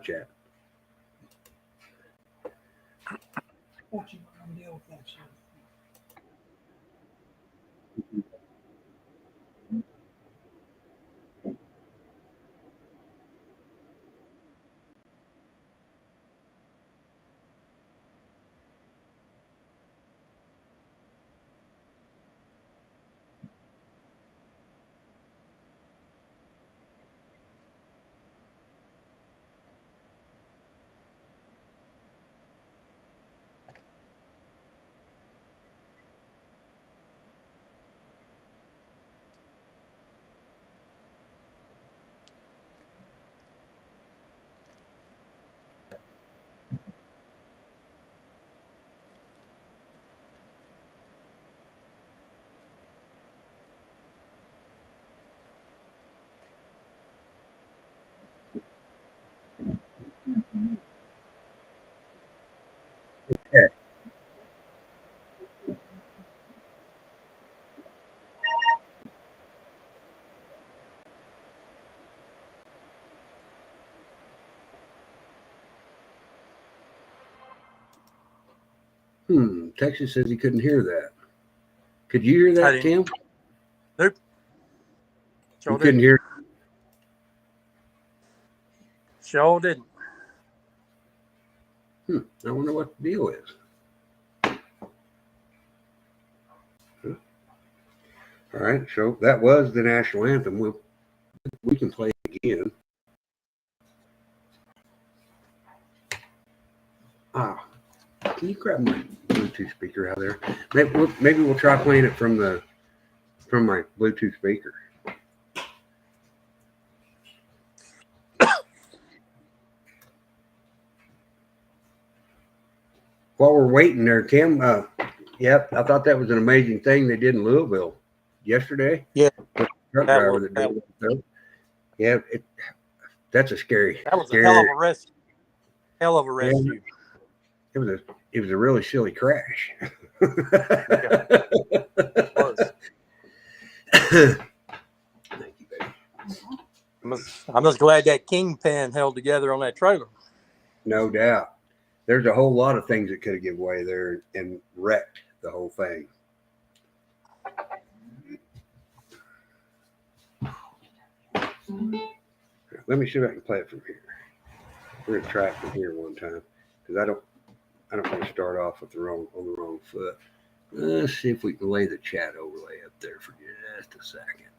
chat. What you gonna deal with that shit? Yeah. Texas says he couldn't hear that. Could you hear that, Tim? Nope. You couldn't hear. Sure didn't. I wonder what the deal is. All right, so that was the national anthem. We can play it again. Can you grab my Bluetooth speaker out of there? Maybe we'll try playing it from my Bluetooth speaker. While we're waiting there, Tim, yep, I thought that was an amazing thing they did in Louisville yesterday. Yeah. Truck driver that did it. Yeah, that's a scary. That was a hell of a rescue. Hell of a rescue. Yeah, it was a really silly crash. Yeah, it was. Thank you, baby. I'm just glad that kingpin held together on that trailer. No doubt. There's a whole lot of things that could have given way there and wrecked the whole thing. Let me see if I can play it from here. We're gonna try it from here one time because I don't want to start off with on the wrong foot. Let's see if we can lay the chat overlay up there for just a second.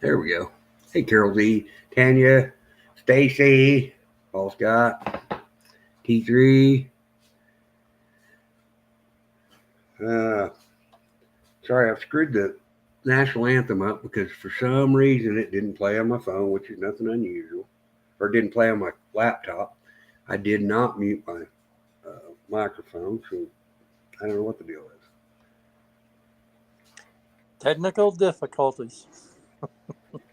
There we go. Hey, Carol Z, Tanya, Stacy, Paul Scott, T3. Sorry, I've screwed the national anthem up because for some reason it didn't play on my phone, which is nothing unusual, or didn't play on my laptop. I did not mute my microphone, so I don't know what the deal is. Technical difficulties.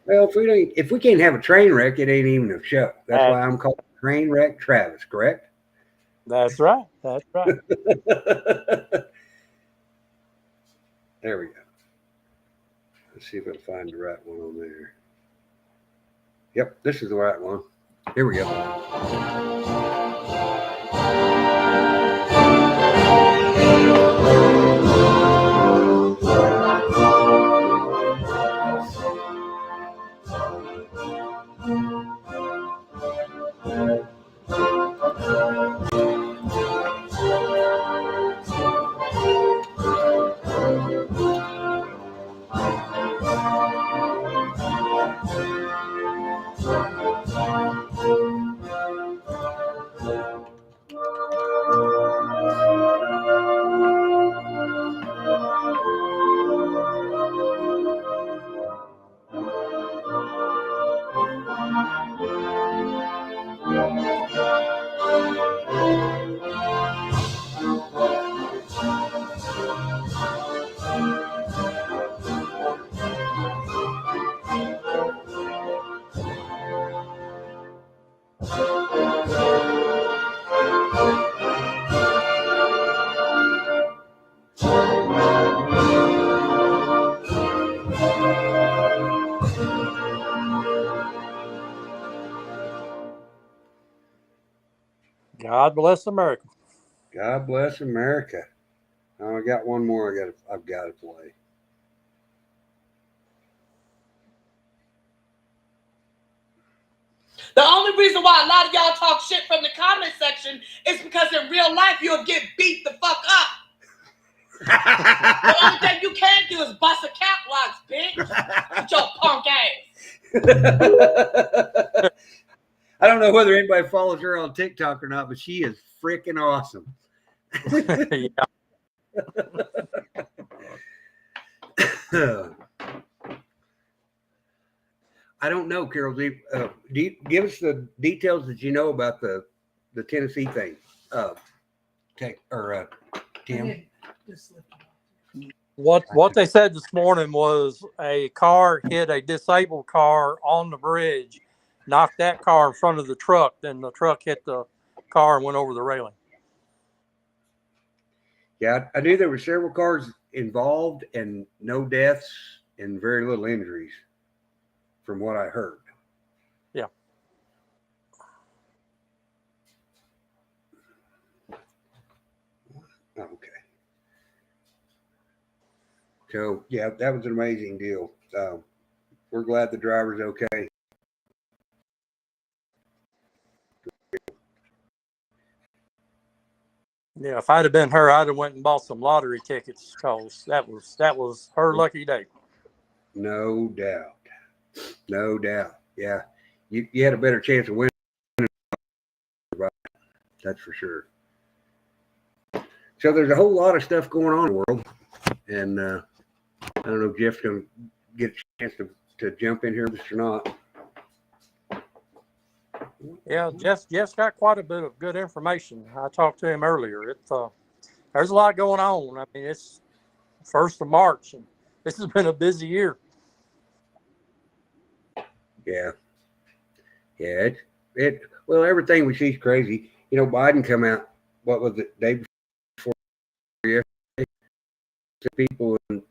Well, if we can't have a train wreck, it ain't even a show. That's why I'm called Train Wreck Travis, correct? That's right. That's right. There we go. Let's see if I can find the right one on there. Yep, this is the right one. Here we go. God bless America. God bless America. Oh, I got one more. I've got to play. The only reason why a lot of y'all talk shit from the comment section is because in real life you'll get beat the fuck up. The only thing you can do is bust a cap locks, bitch. With your punk ass. I don't know whether anybody follows her on TikTok or not, but she is freaking awesome. Yeah. I don't know, Carol. Do you give us the details that you know about the Tennessee thing? Tim. Just lift it up. What they said this morning was a car hit a disabled car on the bridge, knocked that car in front of the truck. Then the truck hit the car and went over the railing. Yeah, I knew there were several cars involved and no deaths and very little injuries, from what I heard. Yeah. Okay. So yeah, that was an amazing deal. We're glad the driver's okay. Yeah, if I'd have been her, I'd have went and bought some lottery tickets because that was her lucky day. No doubt. No doubt. Yeah. You had a better chance of winning. That's for sure. So there's a whole lot of stuff going on in the world. And I don't know if Jeff's going to get a chance to jump in here with us or not. Yeah, Jeff's got quite a bit of good information. I talked to him earlier. There's a lot going on. I mean, it's 1st of March, and this has been a busy year. Yeah. Yeah. Well, everything we see is crazy. You know, Biden come out, what was it, day before yesterday? People in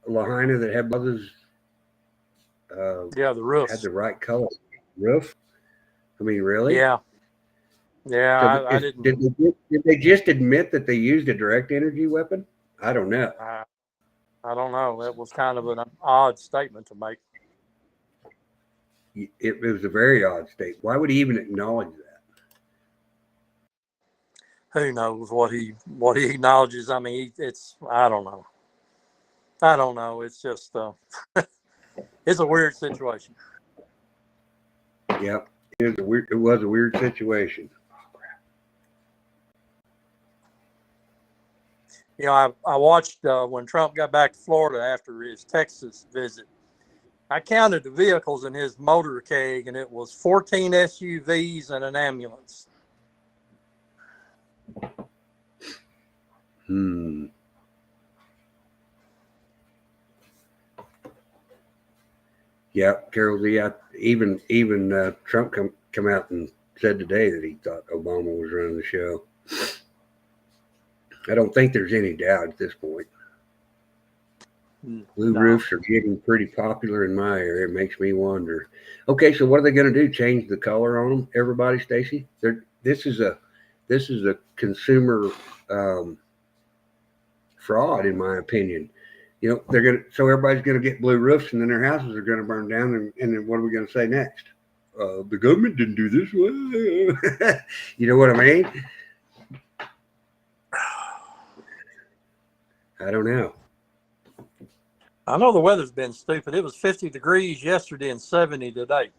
Lahaina that had brothers Yeah, the roofs. had the right color roof. I mean, really? Yeah. Yeah, So I didn't. Did they just admit that they used a direct energy weapon? I don't know. I don't know. That was kind of an odd statement to make. It was a very odd state. Why would he even acknowledge that? Who knows what he acknowledges? I mean, I don't know. I don't know. It's just it's a weird situation. Yep, it was a weird situation. You know, I watched when Trump got back to Florida after his Texas visit. I counted the vehicles in his motorcade, and it was 14 SUVs and an ambulance. Yeah, Carol Z. Even Trump come out and said today that he thought Obama was running the show. I don't think there's any doubt at this point. Blue roofs are getting pretty popular in my area. It makes me wonder. Okay, so what are they going to do? Change the color on them? Everybody, Stacy? This is a consumer fraud, in my opinion. You know, so everybody's gonna get blue roofs, and then their houses are gonna burn down, and then what are we gonna say next? The government didn't do this. You know what I mean? I don't know. I know the weather's been stupid. It was 50 degrees yesterday and 70 today.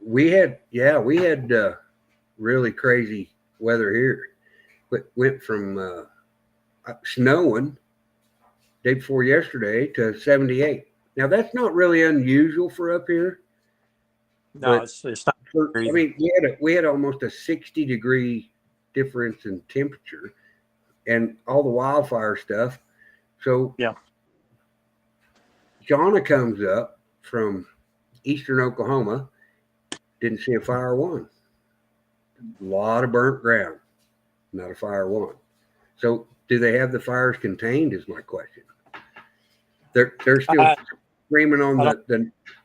We had really crazy weather here. Went from snowing day before yesterday to 78. Now that's not really unusual for up here. No, it's not. I mean, we had almost a 60-degree difference in temperature, and all the wildfire stuff. So yeah, Shauna comes up from eastern Oklahoma, didn't see a fire one. A lot of burnt ground, not a fire one. So do they have the fires contained? Is my question. They're still screaming on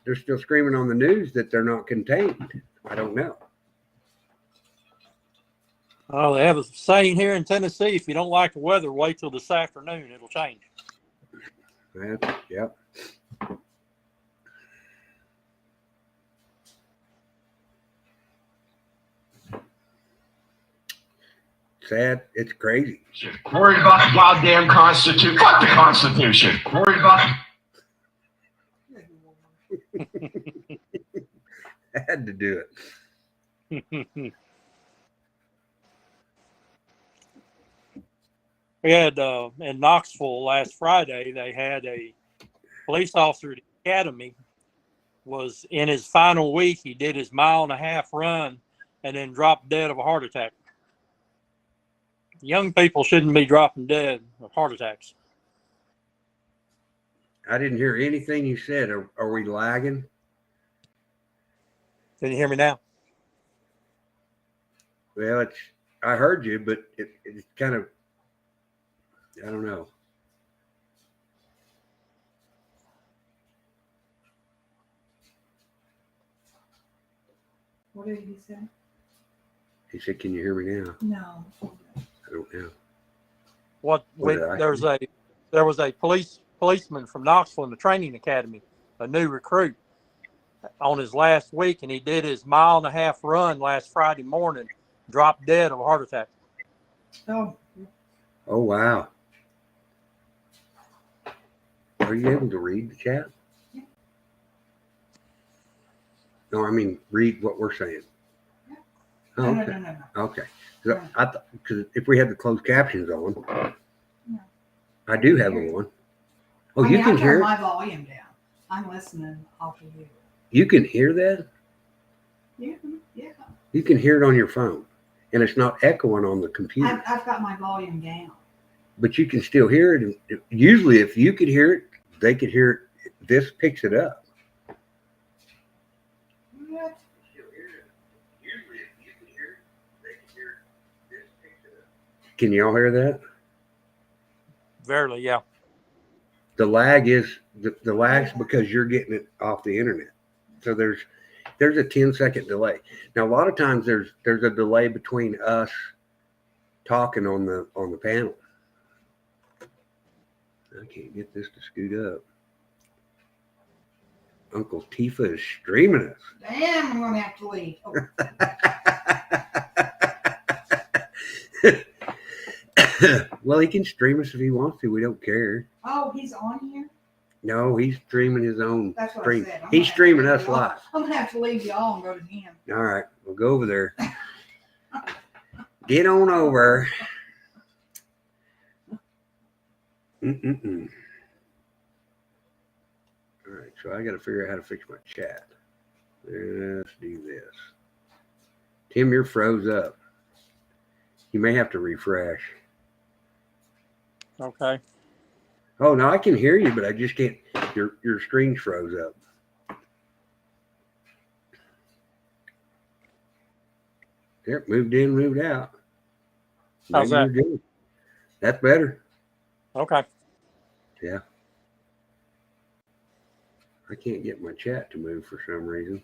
they're still screaming on the news that they're not contained. I don't know. Oh, they have a saying here in Tennessee: if you don't like the weather, wait till this afternoon; it'll change. Yep. Sad. It's crazy. Worried about the goddamn Constitution. Fuck the Constitution. Worried about. I had to do it. We had in Knoxville last Friday. They had a police officer at the academy. Was in his final week. He did his 1.5 mile run, and then dropped dead of a heart attack. Young people shouldn't be dropping dead of heart attacks. I didn't hear anything you said. Are we lagging? Can you hear me now? Well, I heard you, but it's kind of, I don't know. What did he say? He said, "Can you hear me now?" No. I don't know. There was a policeman from Knoxville in the training academy, a new recruit, on his last week, and he did his 1.5 mile run last Friday morning, dropped dead of a heart attack. Oh. Oh, wow. Are you able to read the chat? Yeah. No, I mean, read what we're saying. Yeah. Oh, No, okay. no. Okay. No. I thought, because if we had the closed captions on, No. I do have them on. Oh, I mean, you can I hear turned it? my volume down. I'm listening off of you. You can hear that? Yeah. You can hear it on your phone, and it's not echoing on the computer. I've got my volume down. But you can still hear it. And usually, if you could hear it, they could hear it. This picks it up. What? Can y'all hear that? Verily, yeah. The lag is the lag's because you're getting it off the internet. So there's a 10-second delay. Now a lot of times there's a delay between us talking on the panel. I can't get this to scoot up. Uncle Tifa is streaming us. Damn, I'm gonna have to leave. Oh. Well, he can stream us if he wants to. We don't care. Oh, he's on here? No, he's streaming his own That's what stream. I said. He's streaming us live. I'm gonna have to leave y'all and go to him. All right, we'll go over there. Get on over. Mm-mm-mm. All right, so I got to figure out how to fix my chat. Let's do this. Tim, you're froze up. You may have to refresh. Okay. Oh, no, I can hear you, but I just can't. Your screen's froze up. Yep, moved in, moved out. How's Maybe that? you're good. That's better. Okay. Yeah. I can't get my chat to move for some reason.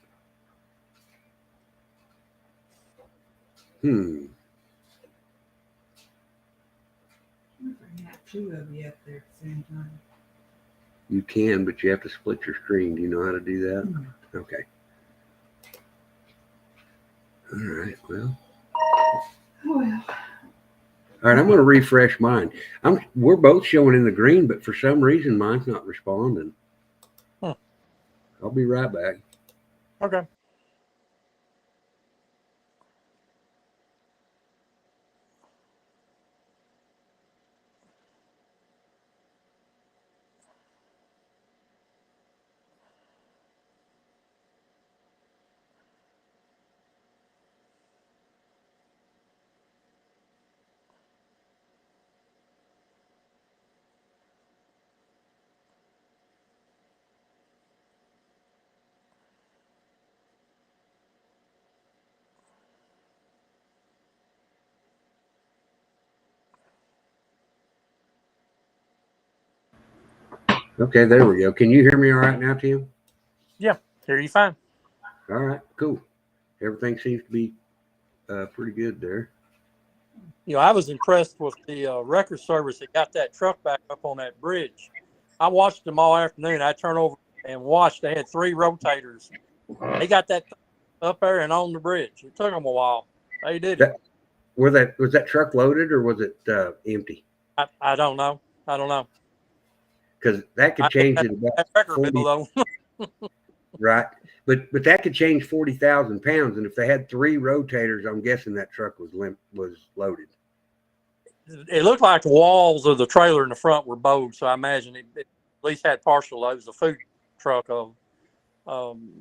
I can have two of you up there at the same time. You can, but you have to split your screen. Do you know how to do that? No. Okay. All right. Well. Oh, well. All right. I'm going to refresh mine. We're both showing in the green, but for some reason mine's not responding. Huh. I'll be right back. Okay. Okay, there we go. Can you hear me all right now, Tim? Yeah, hear you fine. All right, cool. Everything seems to be pretty good there. I was impressed with the record service that got that truck back up on that bridge. I watched them all afternoon. I turned over and watched. They had 3 rotators. They got that up there and on the bridge. It took them a while. They did it. Was that truck loaded or was it empty? I don't know. I don't know. Because that could change it about That record 40, bill, though. right? But that could change 40,000 pounds. And if they had 3 rotators, I'm guessing that truck was loaded. It looked like the walls of the trailer in the front were bowed, so I imagine it at least had partial loads. The food truck of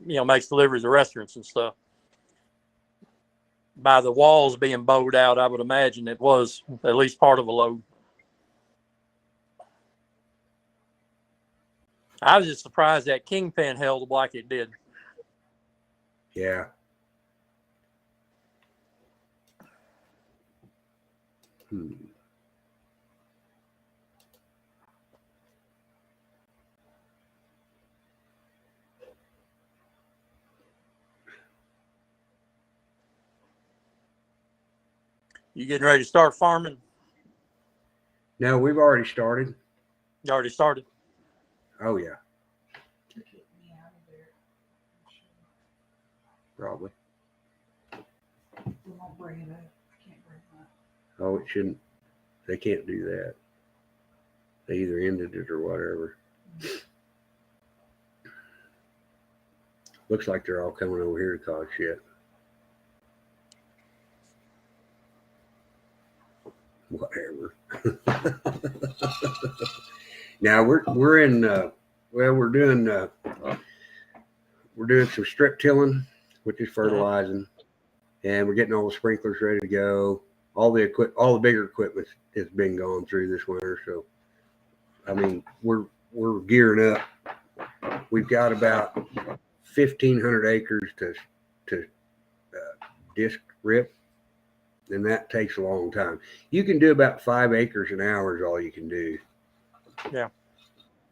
makes deliveries to restaurants and stuff. By the walls being bowed out, I would imagine it was at least part of a load. I was just surprised that Kingpin held like it did. Yeah. You getting ready to start farming? No, we've already started. You already started? Oh, yeah, To keep me out of there. probably. We won't bring it up. I can't bring it up. Oh, it shouldn't. They can't do that. They either ended it or whatever. Looks like they're all coming over here to cause shit. Whatever. Now we're in. We're doing some strip tilling, which is fertilizing, and we're getting all the sprinklers ready to go. All the bigger equipment has been gone through this winter, so I mean we're gearing up. We've got about 1,500 acres to disc rip, and that takes a long time. You can do about 5 acres an hour is all you can do. Yeah.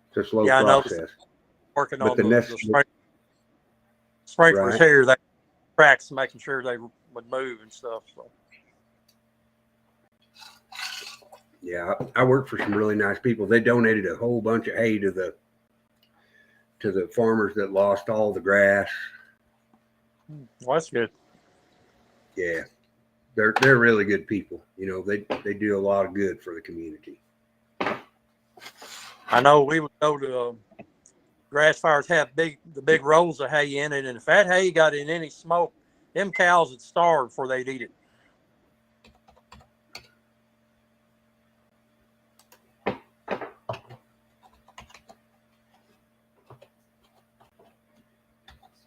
It's a slow Yeah, I know. process. Working But on the the next- sprinklers Right. here, they tracks, making sure they would move and stuff. So. Yeah, I work for some really nice people. They donated a whole bunch of hay to the farmers that lost all the grass. Well, that's good. Yeah, they're really good people. They do a lot of good for the community. I know we would go to grass fires, have the big rolls of hay in it, and if that hay got in any smoke, them cows would starve before they'd eat it.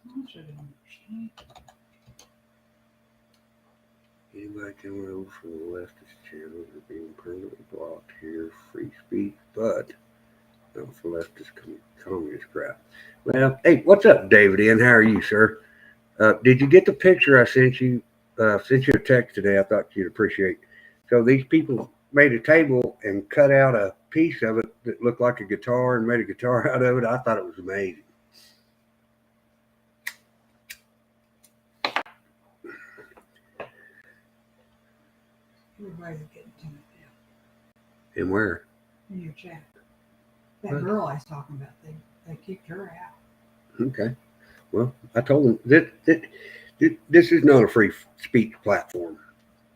Someone should understand. Anybody coming over from the leftist channels are being permanently blocked here. Free speech, but not for leftist communist crap. Well, hey, what's up, David? How are you, sir? Did you get the picture I sent you? Sent you a text today. I thought you'd appreciate. So these people made a table and cut out a piece of it that looked like a guitar and made a guitar out of it. I thought it was amazing. Everybody's getting to it now. And where? In your chat. That girl I was talking about, they kicked her out. Okay. Well, I told them that this is not a free speech platform.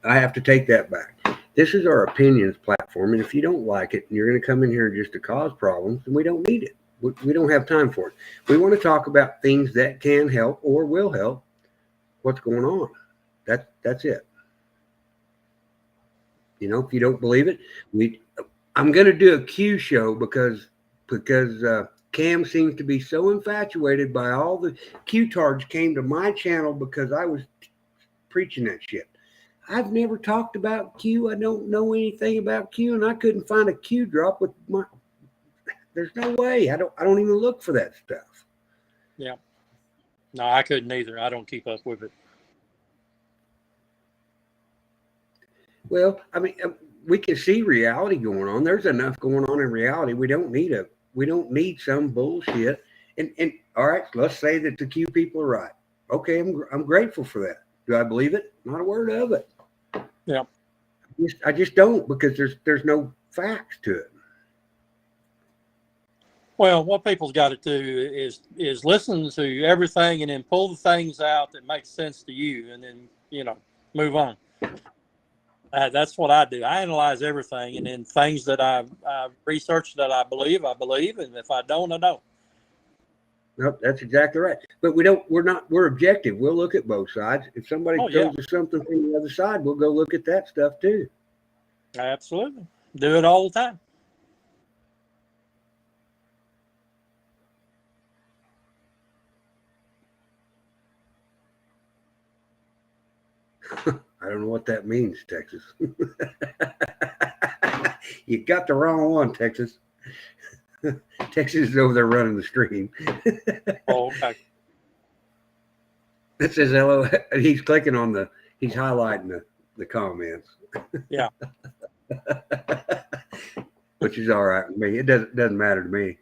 I have to take that back. This is our opinions platform, and if you don't like it and you're going to come in here just to cause problems, then we don't need it. We don't have time for it. We want to talk about things that can help or will help what's going on. That's it. If you don't believe it, I'm going to do a Q show because Cam seems to be so infatuated by all the Q-tards came to my channel because I was preaching that shit. I've never talked about Q. I don't know anything about Q, and I couldn't find a Q drop with my. There's no way. I don't even look for that stuff. Yeah. No, I couldn't either. I don't keep up with it. Well, I mean, we can see reality going on. There's enough going on in reality. We don't need some bullshit. And all right, let's say that the Q people are right. Okay, I'm grateful for that. Do I believe it? Not a word of it. Yeah. I just don't, because there's no facts to it. Well, what people's got to do is listen to everything and then pull the things out that makes sense to you, and then move on. That's what I do. I analyze everything, and then things that I've researched that I believe, and if I don't, I don't. Nope, that's exactly right. But we're objective. We'll look at both sides. If somebody tells us something from the other side, we'll go look at that stuff too. Absolutely. Do it all the time. I don't know what that means, Texas. You got the wrong one, Texas. Texas is over there running the stream. Oh, okay. It says hello. He's clicking on he's highlighting the comments. Yeah. Which is all right with me. It doesn't matter to me.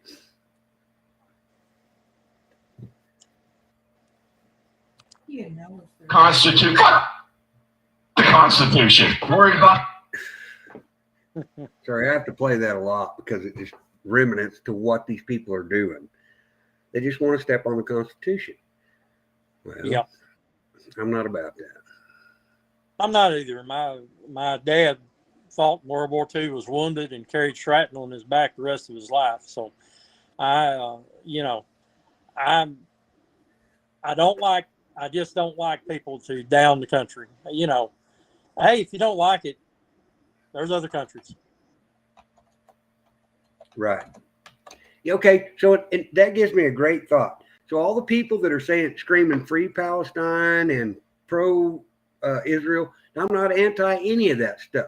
You know, Constitution. The Constitution. Worried about. Sorry, I have to play that a lot because it just remnants to what these people are doing. They just want to step on the Constitution. Well, yeah. I'm not about that. I'm not either. My dad fought in World War II, was wounded, and carried shrapnel on his back the rest of his life. So I just don't like people to down the country. Hey, if you don't like it, there's other countries. Right. Okay. So that gives me a great thought. So all the people that are screaming free Palestine and pro Israel, I'm not anti any of that stuff.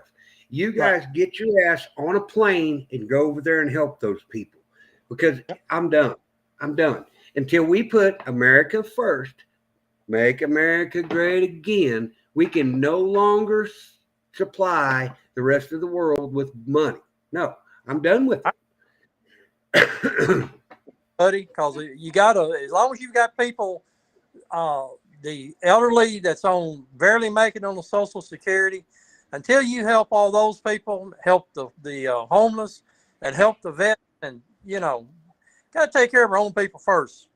You guys get your ass on a plane and go over there and help those people, because I'm done. I'm done. Until we put America first, make America great again, we can no longer supply the rest of the world with money. No, I'm done with it. Buddy, because you gotta, as long as you've got people, the elderly that's barely making on the Social Security, until you help all those people, help the homeless, and help the vets, and got to take care of our own people first.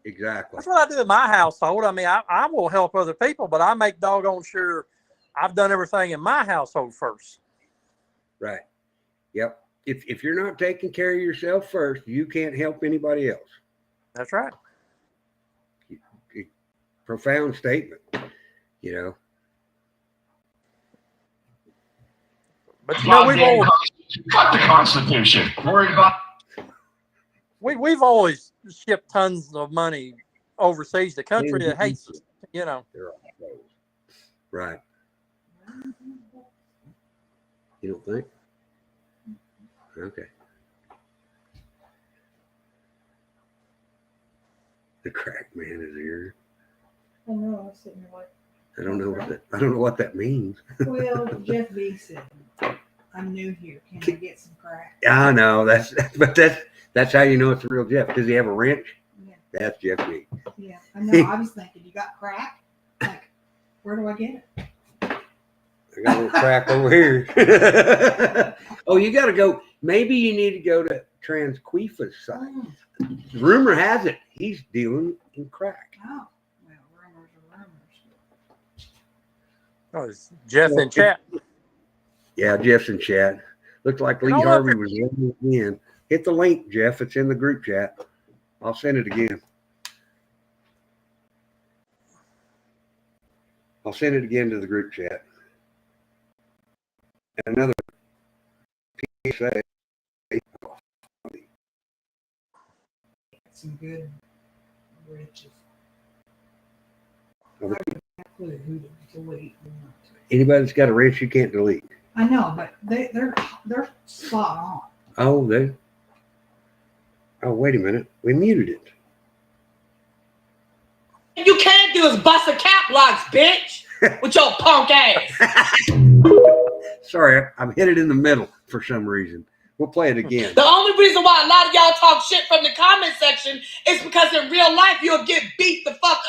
Exactly. That's what I do in my household. I mean, I will help other people, but I make doggone sure I've done everything in my household first. Right. Yep. If you're not taking care of yourself first, you can't help anybody else. That's right. Profound statement, But we've always, fuck the Constitution. Worried about. We've always shipped tons of money overseas. The country that hates us, Right. You don't think? Okay. The crack man is here. I know. I was sitting there like, I don't know what that means. well, Jeff B said, "I'm new here. Can I get some crack?" I know that's how you know it's a real Jeff. Does he have a wrench? Yeah. That's Jeff B. Yeah, I know. I was thinking, you got crack? Like, where do I get it? I got a little crack over here. Oh, you got to go. Maybe you need to go to Transquifa's side. Rumor has it he's dealing in crack. Oh, well, rumors are rumors. Oh, it's Jeff in chat. Yeah, Jeff's in chat. Looks like Lee Harvey was in. Hit the link, Jeff. It's in the group chat. I'll send it again. I'll send it again to the group chat. And another PSA. Some good riches. Oh, I don't have a clue who to delete or not. Anybody that's got a wrench you can't delete. I know, but they're spot on. Oh, wait a minute. We muted it. You can't do is bust a cap locks, bitch, with your punk ass. Sorry, I've hit it in the middle for some reason. We'll play it again. The only reason why a lot of y'all talk shit from the comment section is because in real life you'll get beat the fuck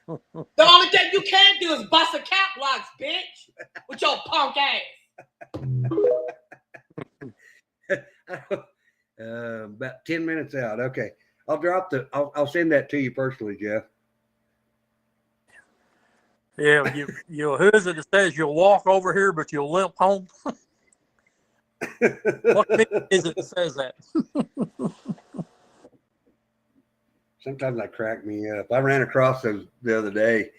The only thing you can't do is bust a cap locks, bitch, with your punk ass. About 10 minutes out. Okay. I'll send that to you personally, Jeff. Yeah, who is it that says you'll walk over here, but you'll limp home? What is it that says that? Sometimes I crack me up. I ran across those the other day.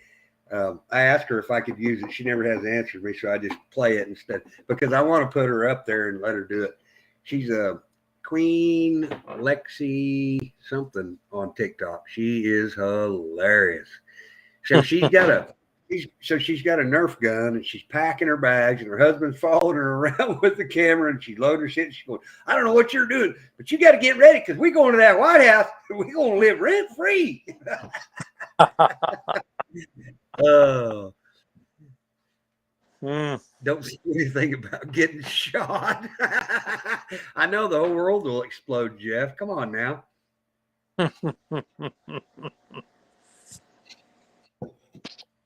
I asked her if I could use it. She never has answered me, so I just play it instead because I want to put her up there and let her do it. She's a Queen Lexi something on TikTok. She is hilarious. So she's got a Nerf gun and she's packing her bags and her husband's following her around with the camera and she's loading her shit. And she's going, I don't know what you're doing, but you got to get ready because we're going to that White House and we're going to live rent free. Oh. Don't say anything about getting shot. I know the whole world will explode, Jeff. Come on now.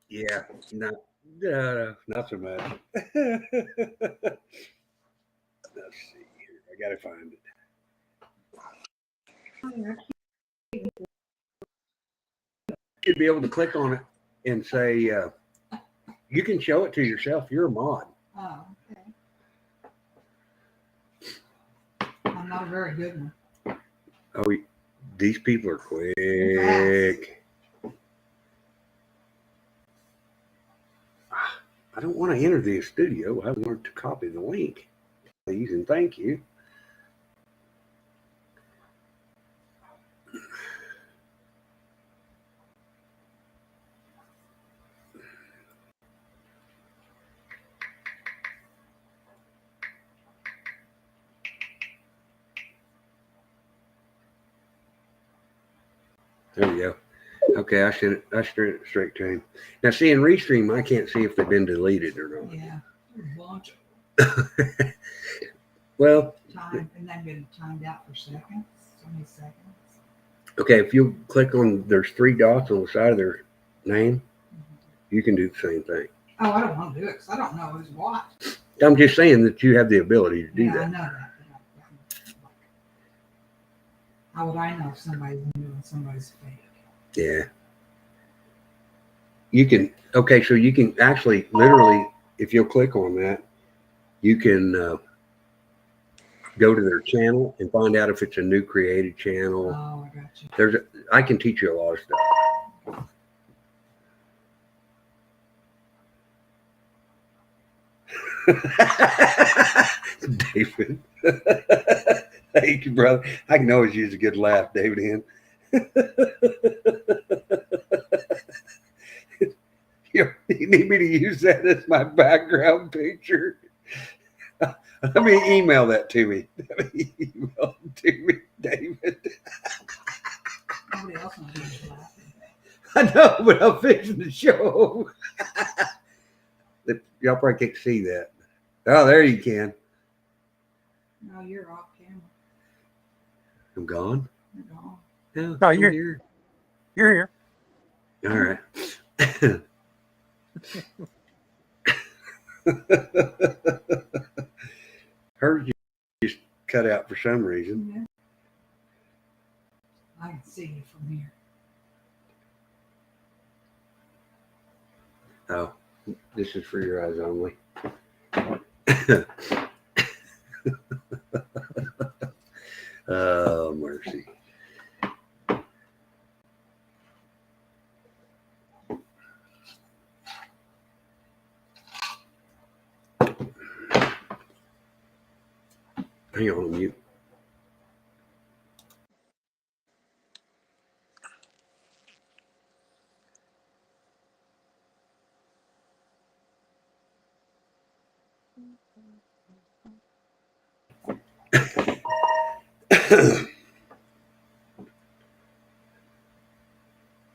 Yeah, not so much. Let's see here. I gotta find it. You should be able to click on it and say, you can show it to yourself. You're a mod. Oh, okay. I'm not a very good one. Oh, these people are quick. I don't want to enter the studio. I want to copy the link, please, and thank you. There we go. Okay, I sent it straight to him. Now, see, in Restream, I can't see if they've been deleted or not. Yeah, there's a bunch Well, of time, and then getting timed out for seconds. So many seconds. okay, if you click on, there's 3 dots on the side of their name, you can do the same thing. Oh, I don't want to do it because I don't know who's what. I'm just saying that you have the ability to do Yeah, I that. know that. How would I know if somebody's new and somebody's fake? Yeah. You can, okay, so you can actually literally, if you'll click on that, you can go to their channel and find out if it's a new created channel. Oh, I got you. I can teach you a lot of stuff. David. Thank you, brother. I can always use a good laugh, David Hen. You need me to use that as my background picture? Let me email that to me. Email it to me, David. Nobody else knows who's laughing. I know, but I'm fixing the show. Y'all probably can't see that. Oh, there you can. No, you're off camera. I'm gone. You're gone. No, No, I'm you're here. You're here. All right. Heard you just cut out for some reason. Yeah. I can see you from here. Oh, this is for your eyes only. Oh, mercy. Hang on, mute.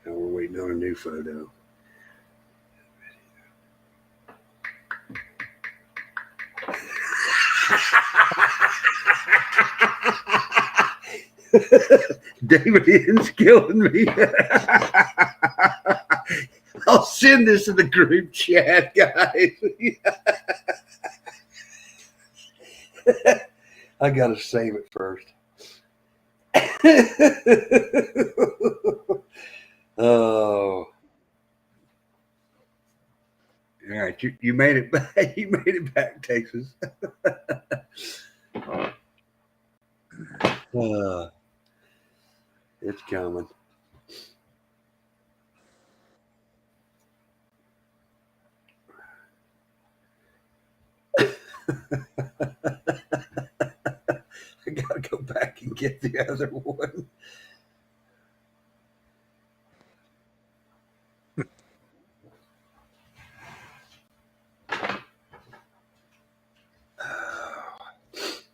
Now we're waiting on a new photo. David Ian's killing me. I'll send this in the group chat, guys. I gotta save it first. Oh, all right. You made it back. You made it back, Texas. It's coming. I gotta go back and get the other one.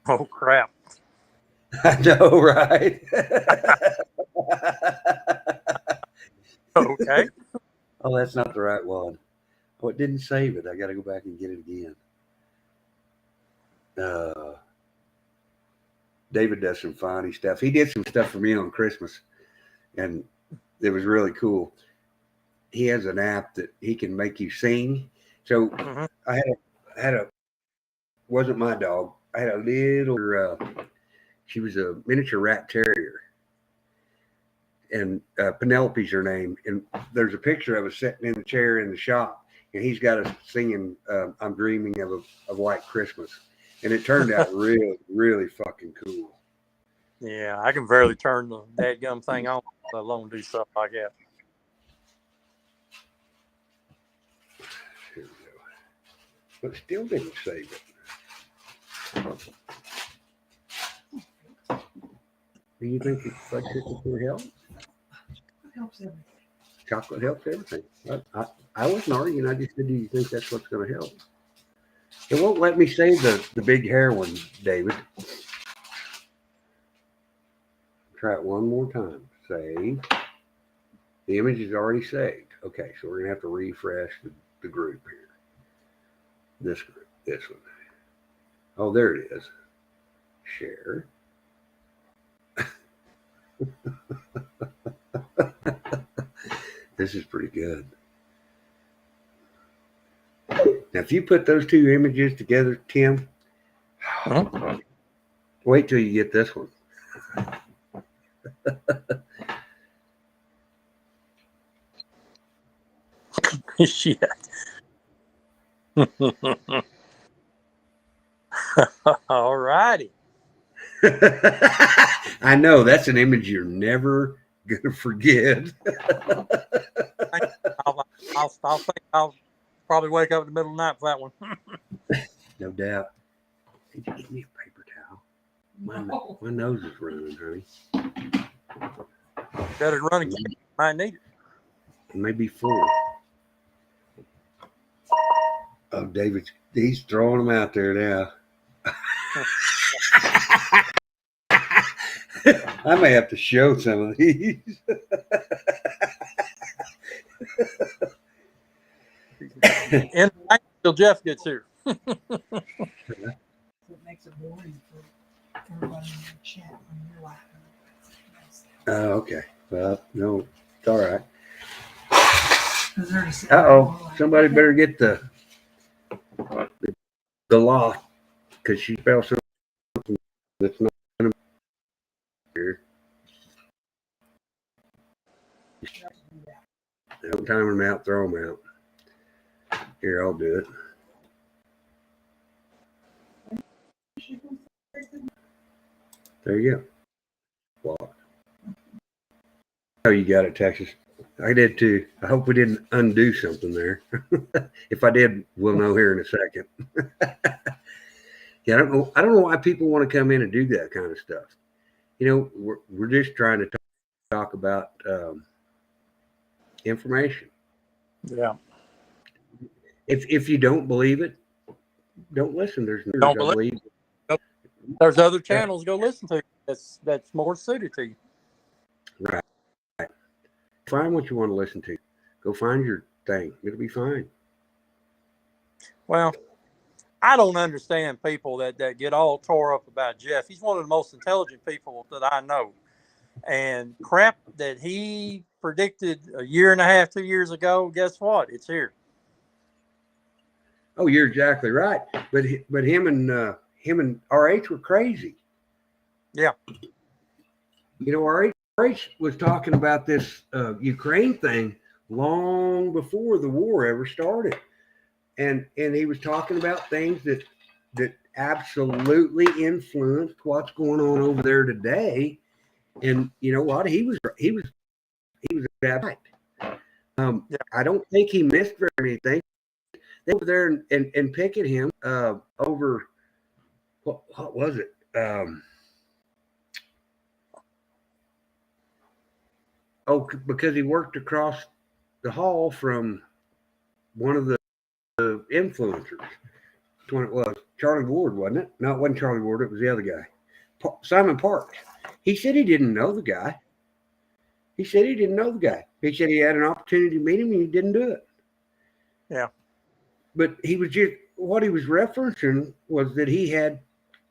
Oh crap! I know, right? Okay. Oh, that's not the right one. Oh, it didn't save it. I got to go back and get it again. David does some funny stuff. He did some stuff for me on Christmas, and it was really cool. He has an app that he can make you sing. So I had a wasn't my dog. I had a little. She was a miniature rat terrier, and Penelope's her name. And there's a picture of us sitting in the chair in the shop, and he's got us singing "I'm Dreaming of a White Christmas," and it turned out really, really fucking cool. Yeah, I can barely turn the dadgum thing on, let alone do stuff like that. Here we go. But still didn't save it. Do you think fudge cookies will help? It helps everything. Chocolate helps everything. I wasn't arguing. I just said, do you think that's what's going to help? It won't let me save the big hair one, David. Try it one more time. Save. The image is already saved. Okay, so we're going to have to refresh the group here. This group, this one. Oh, there it is. Share. This is pretty good. Now, if you put those two images together, Tim, wait till you get this one. Shit. All righty. I know that's an image you're never gonna forget. I'll think I'll probably wake up in the middle of the night for that one. No doubt. Did you give me a paper towel? No. My nose is running, honey. Better than running. I need it. It may be full. Oh, he's throwing them out there now. I may have to show some of these. And until Jeff gets here. It makes it boring for everybody in the chat when you're laughing. Oh, okay. Well, no, it's all right. 'Cause they're just sitting Uh-oh. there like, Somebody okay. better get the law, because she spelled something that's not going to be here. Don't time them out, throw them out. Here, I'll do it. There you go. Block. Oh, you got it, Texas. I did too. I hope we didn't undo something there. If I did, we'll know here in a second. Yeah, I don't know why people want to come in and do that kind of stuff. You know, we're just trying to talk about information. Yeah. If you don't believe it, don't listen. Don't believe it. There's other channels to go listen to that's more suited to you. Right. Find what you want to listen to. Go find your thing. It'll be fine. Well, I don't understand people that get all tore up about Jeff. He's one of the most intelligent people that I know. And crap that he predicted a year and a half, 2 years ago, guess what? It's here. Oh, you're exactly right. But him and RH were crazy. Yeah. You know, RH was talking about this Ukraine thing long before the war ever started, and he was talking about things that absolutely influenced what's going on over there today. And you know what? He was right. Yeah. I don't think he missed very many things. They were there and picking him over what was it? Because he worked across the hall from one of the influencers. Which one it was? Charlie Ward, wasn't it? No, it wasn't Charlie Ward. It was the other guy, Simon Parks. He said he didn't know the guy. He said he didn't know the guy. He said he had an opportunity to meet him and he didn't do it. Yeah. But he was just, what he was referencing was that he had,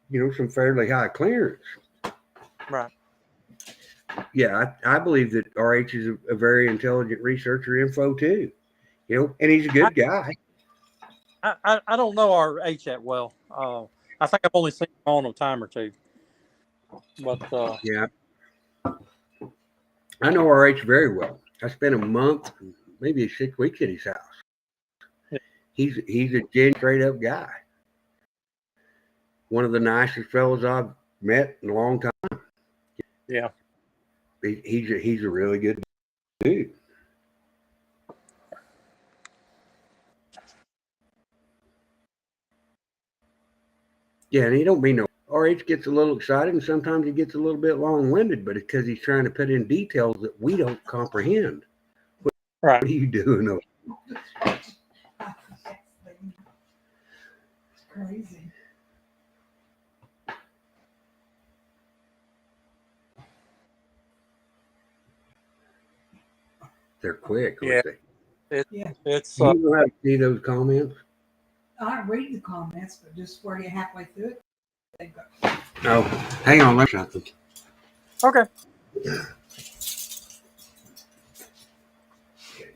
you know, some fairly high clearance. Right. Yeah, I believe that RH is a very intelligent researcher info too. You know, and he's a good guy. I don't know RH that well. I think I've only seen him on a time or two. But Yeah. I know RH very well. I spent a month, maybe 6 weeks at his house. Yeah. He's a genuine, straight up guy. One of the nicest fellows I've met in a long time. yeah. He's a really good dude. Yeah, and he don't mean no. RH gets a little excited, and sometimes he gets a little bit long-winded, but it's because he's trying to put in details that we don't comprehend. Right. What are you doing over? It's crazy. They're quick, Yeah. aren't they? Yeah. It's Do you know how to see those comments? I read the comments, but just where you halfway through it, they go. Oh, hang on, let's something. okay. Okay,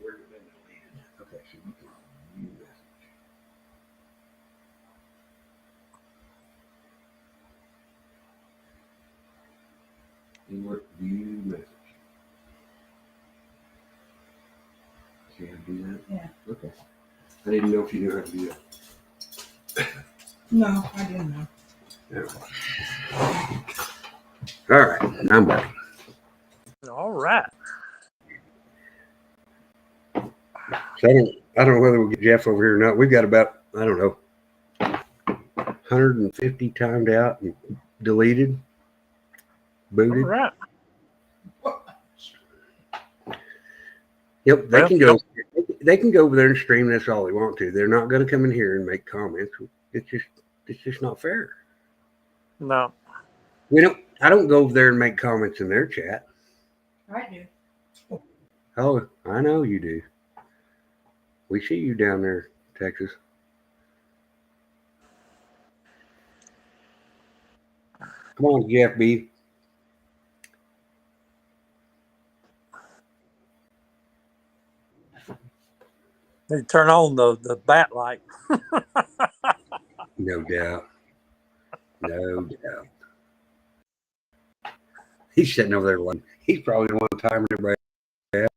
where did that deleted? Okay, so you can view message. You work view message. See how to do that? Yeah. Okay. I didn't know if you knew how to do that. No, I didn't know. Yeah. All right, I'm back. All right. So I don't know whether we'll get Jeff over here or not. We've got about, I don't know, 150 timed out and deleted, booted. All right. Yep, they Well, can go. They can go over there and stream this all they want to. They're not going to come in here and make comments. It's just not fair. No. I don't go over there and make comments in their chat. I do. Oh, I know you do. We see you down there, Texas. Come on, Jeff B. They turn on the bat light. No doubt. No doubt. He's sitting over there like he's probably the one timing everybody out.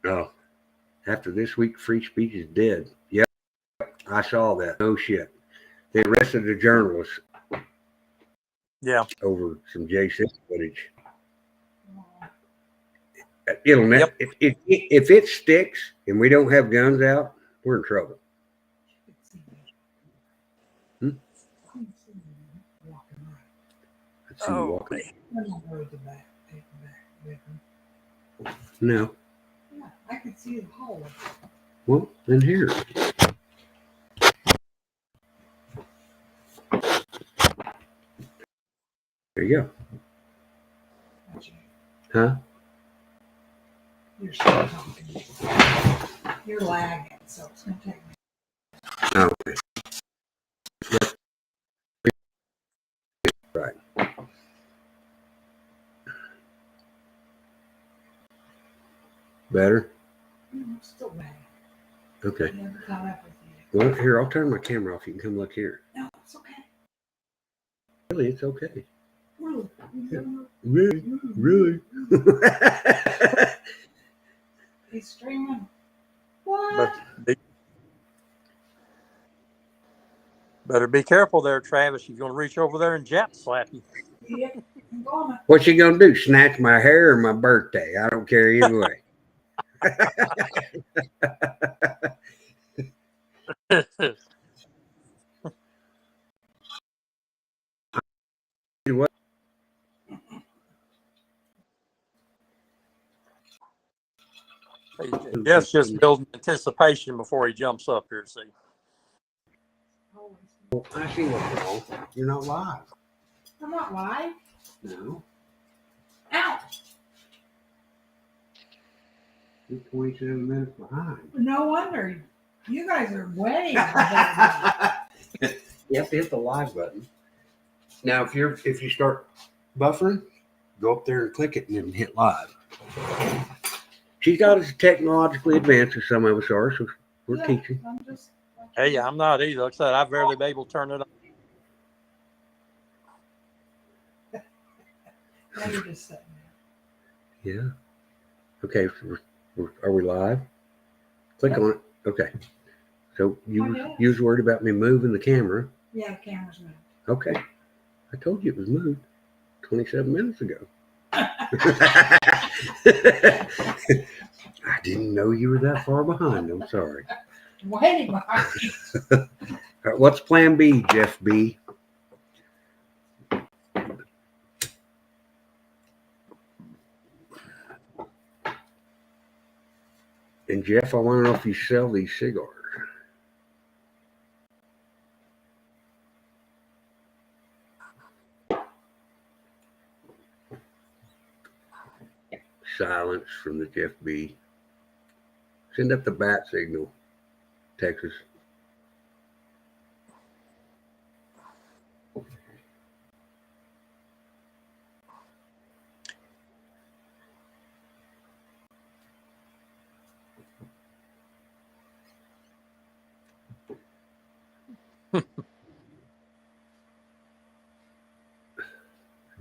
Oh, after this week, free speech is dead. Yep, I saw that. No shit. They arrested a journalist. Yeah. Over some J6 footage. It'll Yep. if it sticks and we don't have guns out, we're in trouble. Let's see you walking. No. Yeah, I could see the hole. Well, then here. There you go. Huh? You're still talking. You're lagging, so it's going to take me. Oh, okay. Yep. Right. Better? Still bad. Okay. Never caught up with you. Well, here, I'll turn my camera off. You can come look here. No, it's okay. Really, it's okay. Really. Really? He's streaming. But What? better be careful there, Travis. She's going to reach over there and jap slap you. Yep, I'm going. What's she gonna do? Snatch my hair or my birthday? I don't care either way. What? Jeff's just building anticipation before he jumps up here. See, I see what's wrong. You're not live. I'm not live. No. Ow! You're 27 minutes behind. No wonder. You guys are way behind. You have to hit the live button. Now, if you start buffering, go up there and click it and then hit live. She's not as technologically advanced as some of us are, so we're Yeah, teaching. I'm just. hey, I'm not either. Like I said, I've barely been able to turn it on. Now you're just sitting there. Yeah. Okay. So are we live? Click on it. Okay. So you was worried about me moving the camera. Yeah, the camera's moving. Okay. I told you it was moved 27 minutes ago. I didn't know you were that far behind. I'm sorry. Way behind. All right, what's plan B, Jeff B? And Jeff, I want to know if you sell these cigars. Silence from the Jeff B. Send up the bat signal, Texas.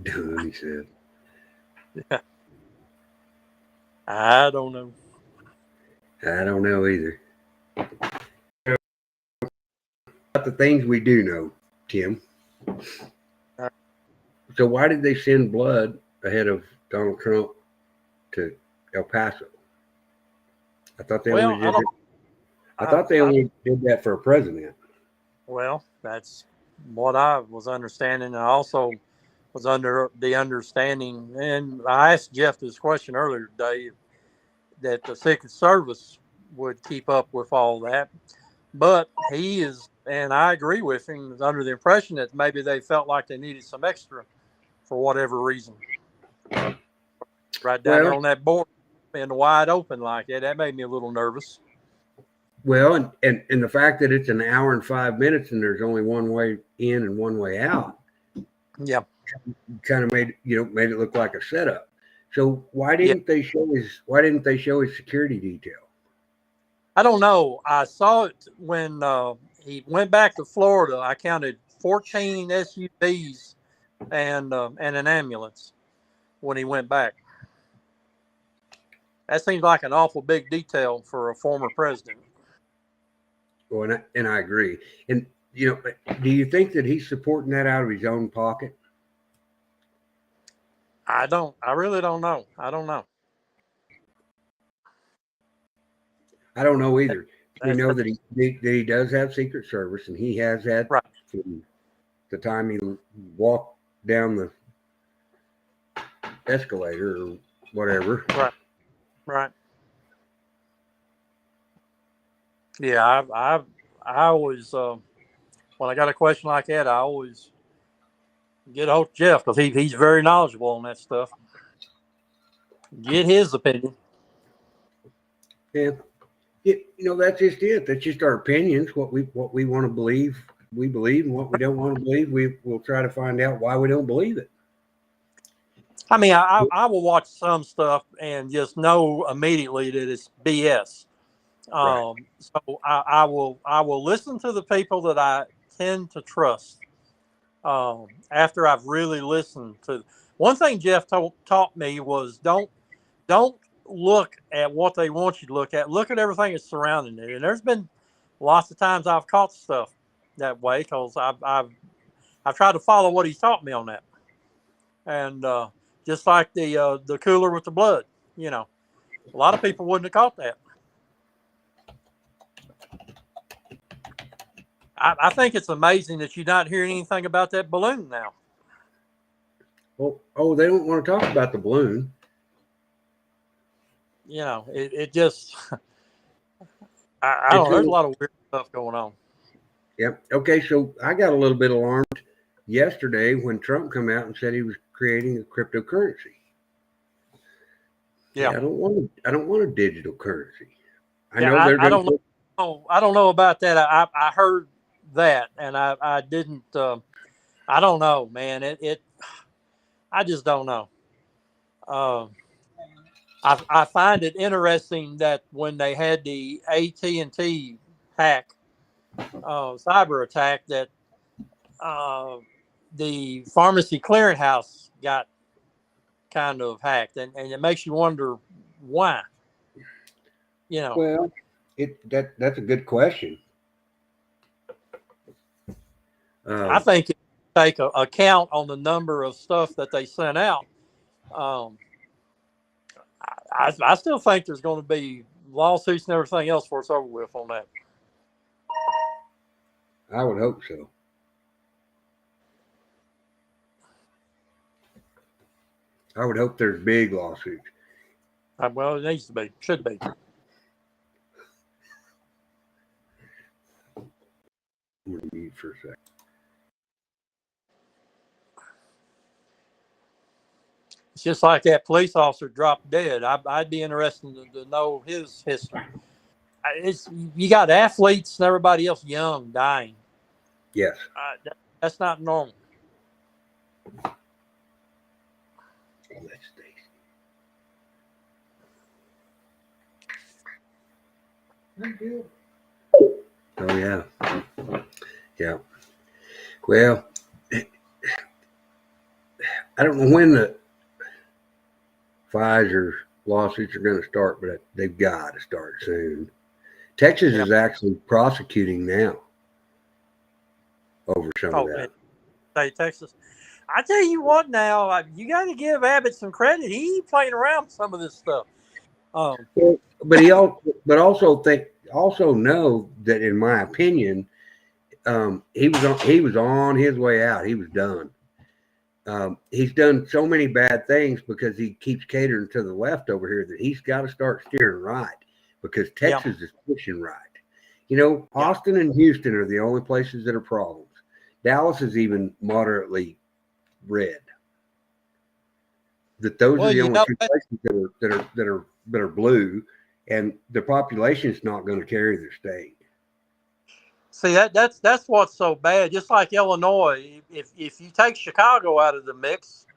Done, he said. Yeah. I don't know. I don't know either. About the things we do know, Tim. So why did they send blood ahead of Donald Trump to El Paso? I thought they only did that. I thought they only did that for a president. Well, that's what I was understanding. I also was under the understanding, and I asked Jeff this question earlier today, that the Secret Service would keep up with all that. But he is, and I agree with him, is under the impression that maybe they felt like they needed some extra for whatever reason. Right down there on that board and wide open like that, that made me a little nervous. Well, and the fact that it's an hour and 5 minutes and there's only one way in and one way out. Yeah. Kind of made it look like a setup. So why didn't they show his security detail? I don't know. I saw it when he went back to Florida. I counted 14 SUVs and an ambulance when he went back. That seems like an awful big detail for a former president. Well, and I agree. And do you think that he's supporting that out of his own pocket? I really don't know. I don't know. I don't know either. We know that he does have Secret Service, and he has had from the time he walked down the escalator or whatever. Right. Yeah, I always when I got a question like that, I always get hold of Jeff because he's very knowledgeable on that stuff. Get his opinion. Yeah, that's just it. That's just our opinions. What we want to believe, we believe, and what we don't want to believe, we'll try to find out why we don't believe it. I mean, I will watch some stuff and just know immediately that it's BS. Right. So I will listen to the people that I tend to trust. After I've really listened to one thing Jeff taught me was don't look at what they want you to look at. Look at everything that's surrounding it. And there's been lots of times I've caught stuff that way because I've tried to follow what he's taught me on that. And just like the cooler with the blood, you know, a lot of people wouldn't have caught that. I think it's amazing that you're not hearing anything about that balloon now. Oh, they don't want to talk about the balloon. You know, it just, I don't know. There's a lot of weird stuff going on. Yep. Okay, so I got a little bit alarmed yesterday when Trump come out and said he was creating a cryptocurrency. Yeah. I don't want a digital currency. I Yeah, know they're I going don't know. I don't know about that. I heard that, and I didn't. I don't know, man. I just don't know. I find it interesting that when they had the AT&T hack, cyber attack, that the pharmacy clearinghouse got kind of hacked, and it makes you wonder why. You know, Well, that's a good question. I think if you take a count on the number of stuff that they sent out, I still think there's going to be lawsuits and everything else before it's over with on that. I would hope so. I would hope there's big lawsuits. Well, it needs to be, should be. I'm going to mute for a second. It's just like that police officer dropped dead. I'd be interested to know his history. You got athletes and everybody else young dying. Yes. That's not normal. Oh, that's Stacy. Good. Oh yeah. Yeah. Well, I don't know when the Pfizer lawsuits are going to start, but they've got to start soon. Texas is actually prosecuting now over some of that. Hey, Texas. I tell you what, now you got to give Abbott some credit. He ain't playing around with some of this stuff. But also know that, in my opinion, he was on his way out. He was done. He's done so many bad things because he keeps catering to the left over here that he's got to start steering right, because Texas is pushing right. You know, Austin and Houston are the only places that are problems. Dallas is even moderately red. Those are the only two places that are blue, and the population is not going to carry their state. See, that's what's so bad. Just like Illinois, if you take Chicago out of the mix,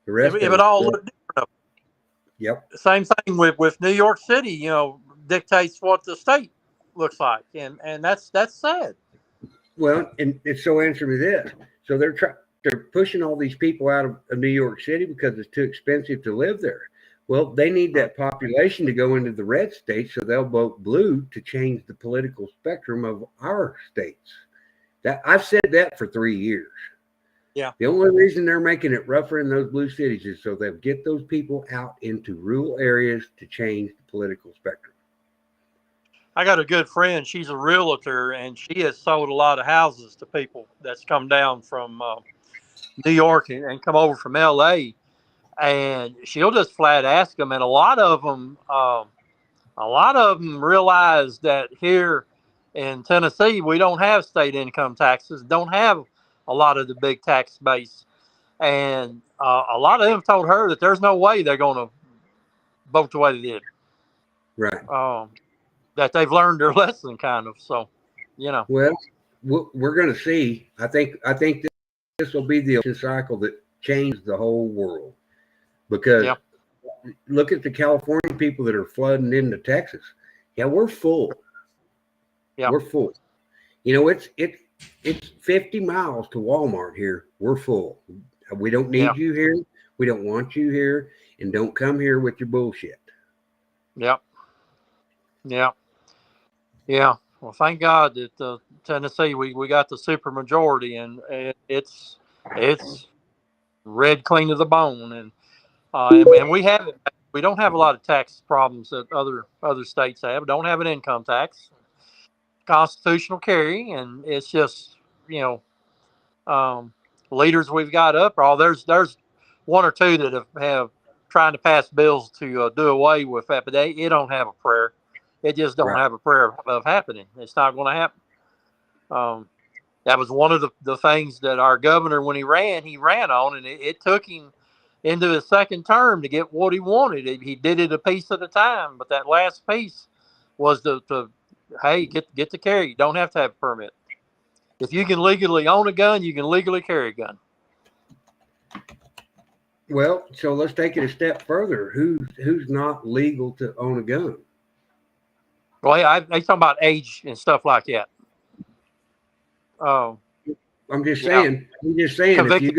The rest if it all looked different. Yep. Same thing with New York City. You know, dictates what the state looks like, and that's sad. Well, and so answer me this: so they're pushing all these people out of New York City because it's too expensive to live there. Well, they need that population to go into the red states, so they'll vote blue to change the political spectrum of our states. That I've said that for 3 years. Yeah. The only reason they're making it rougher in those blue cities is so they'll get those people out into rural areas to change the political spectrum. I got a good friend. She's a realtor, and she has sold a lot of houses to people that's come down from New York and come over from LA. And she'll just flat ask them, and a lot of them realize that here in Tennessee we don't have state income taxes, don't have a lot of the big tax base, and a lot of them told her that there's no way they're going to vote the way they did. Right. That they've learned their lesson, kind of. So, you know. Well, we're going to see. I think this will be the election cycle that changed the whole world. Because Yeah. look at the California people that are flooding into Texas. Yeah, we're full. Yeah. We're full. You know, it's 50 miles to Walmart here. We're full. We don't need Yeah. you here. We don't want you here. And don't come here with your bullshit. Yeah. Yeah. Yeah. Well, thank God that Tennessee we got the super majority, and it's red clean to the bone, and we don't have a lot of tax problems that other states have. Don't have an income tax, constitutional carry, and it's just you know leaders we've got up. Or there's one or two that have trying to pass bills to do away with that, but it don't have a prayer. It just don't Right. have a prayer of happening. It's not going to happen. That was one of the things that our governor, when he ran on, and it took him into his second term to get what he wanted. He did it a piece at a time, but that last piece was the hey, get the carry. You don't have to have a permit. If you can legally own a gun, you can legally carry a gun. Well, so let's take it a step further. Who's not legal to own a gun? Well, they talking about age and stuff like that. Oh, I'm just yeah. saying. I'm just saying. Convicted.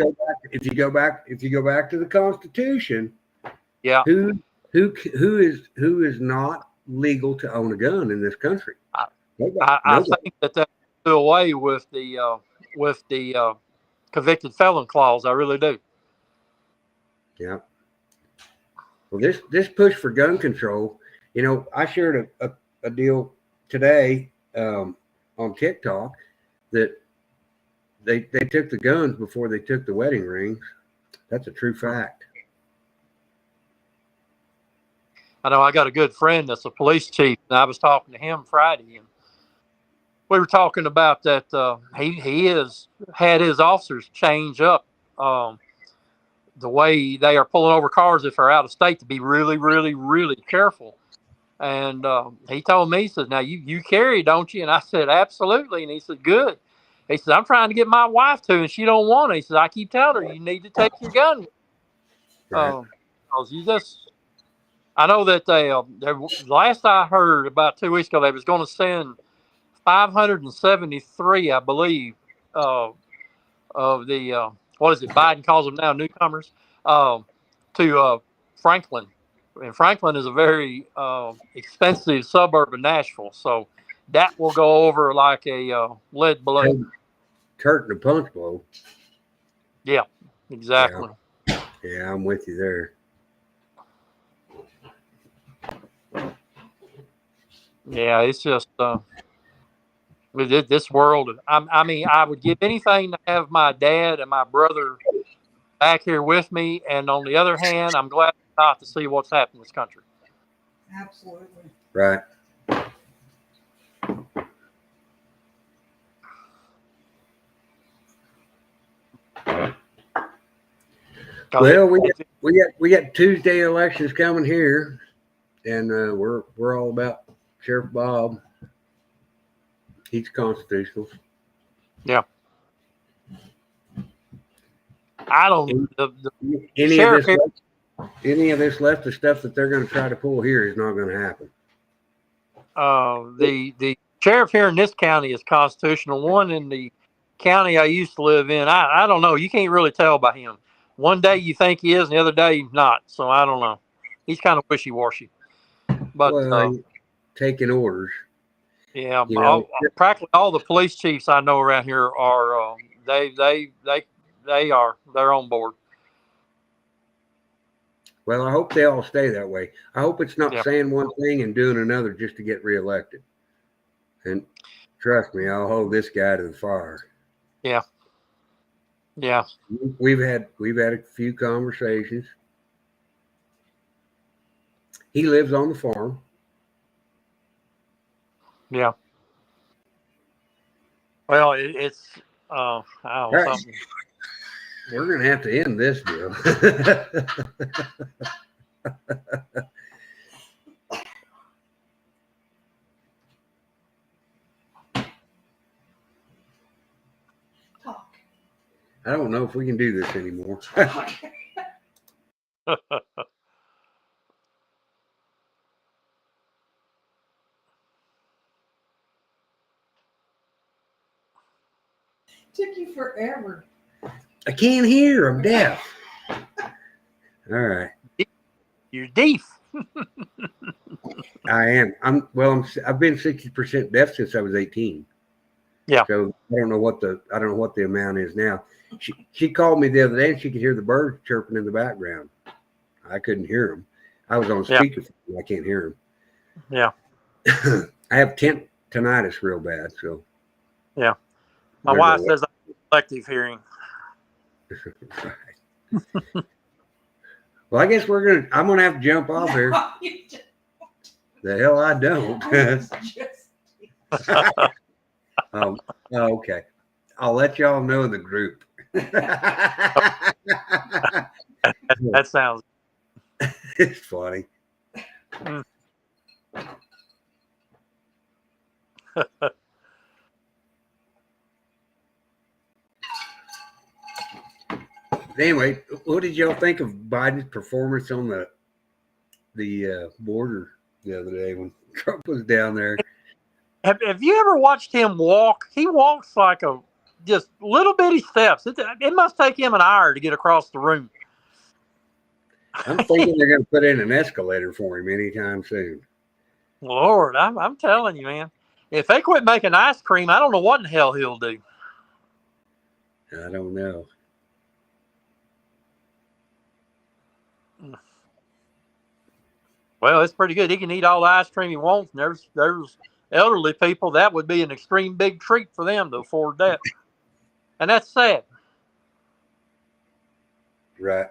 If you go back to the Constitution, Yeah. who is not legal to own a gun in this country? I think that do away with the convicted felon clause. I really do. Yeah. Well, this push for gun control, you know, I shared a deal today on TikTok that they took the guns before they took the wedding rings. That's a true fact. I know I got a good friend that's a police chief, and I was talking to him Friday, and we were talking about that he has had his officers change up the way they are pulling over cars if they're out of state to be really, really, really careful. And he told me, he said, "Now you carry, don't you?" And I said, "Absolutely." And he said, "Good." He said, "I'm trying to get my wife to, and she don't want it." He said, "I keep telling her you need to take your gun." Right. Because you just, I know that last I heard about 2 weeks ago, they was going to send 573, I believe, uh, of the what is it? Biden calls them now newcomers to Franklin, and Franklin is a very expensive suburb of Nashville, so that will go over like a lead balloon. Curtain a punch blow. Yeah, exactly. Yeah, I'm with you there. Yeah, it's just with this world. I mean, I would give anything to have my dad and my brother back here with me. And on the other hand, I'm glad not to see what's happened in this country. Absolutely. Right. Well, we got Tuesday elections coming here, and we're all about Sheriff Bob. He's constitutional. Yeah. I don't. The Any sheriff here, of this left of stuff that they're going to try to pull here is not going to happen. the sheriff here in this county is constitutional. One in the county I used to live in, I don't know. You can't really tell by him. One day you think he is, and the other day not. So I don't know. He's kind of wishy washy. But Well, taking orders. yeah, You know, practically all the police chiefs I know around here are they're on board. well, I hope they all stay that way. I hope it's not Yeah. saying one thing and doing another just to get reelected. And trust me, I'll hold this guy to the fire. Yeah. Yeah. We've had a few conversations. He lives on the farm. Yeah. Well, it's I don't know, Right. something. We're going to have to end this deal. Talk. I don't know if we can do this anymore. Took you forever. I can't hear. I'm deaf. All right. You're deaf. I am. I've been 60% deaf since I was 18. Yeah. So I don't know what the amount is now. She called me the other day and she could hear the birds chirping in the background. I couldn't hear them. I was on speakerphone. I can't hear them. Yeah. I have tinnitus real bad. So. Yeah. My wife says I have selective hearing. Well, I guess I'm gonna have to jump off here. The hell I don't. Okay. I'll let y'all know in the group. That sounds. It's funny. Anyway, what did y'all think of Biden's performance on the border the other day when Trump was down there? Have you ever watched him walk? He walks like just little bitty steps. It must take him an hour to get across the room. I'm thinking they're going to put in an escalator for him anytime soon. Lord, I'm telling you, man. If they quit making ice cream, I don't know what in the hell he'll do. I don't know. Well, it's pretty good. He can eat all the ice cream he wants. And there's elderly people, that would be an extreme big treat for them to afford that. And that's sad. Right.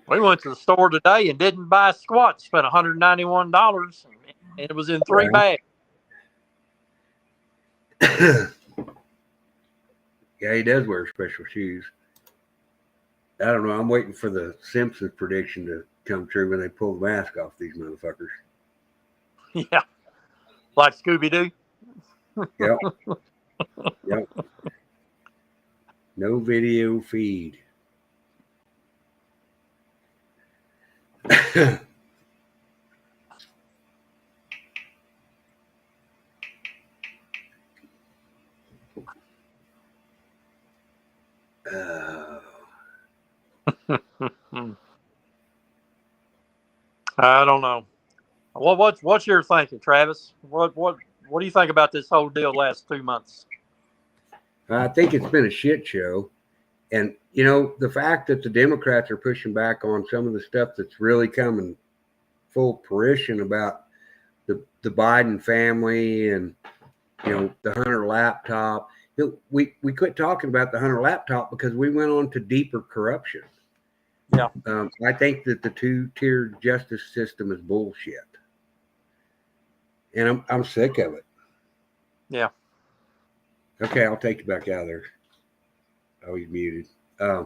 We went to the store today and didn't buy squat. Spent $191, and it was in 3 bags. Yeah, he does wear special shoes. I don't know. I'm waiting for the Simpsons prediction to come true when they pull the mask off these motherfuckers. Yeah. Like Scooby-Doo. Yep. Yep. No video feed. I don't know. What's your thinking, Travis? What do you think about this whole deal last 2 months? I think it's been a shit show. And, you know, the fact that the Democrats are pushing back on some of the stuff that's really coming full fruition about the Biden family and, you know, the Hunter laptop. You know, we quit talking about the Hunter laptop because we went on to deeper corruption. Yeah. I think that the two-tiered justice system is bullshit. And I'm sick of it. Yeah. Okay, I'll take you back out of there. Oh, he's muted. I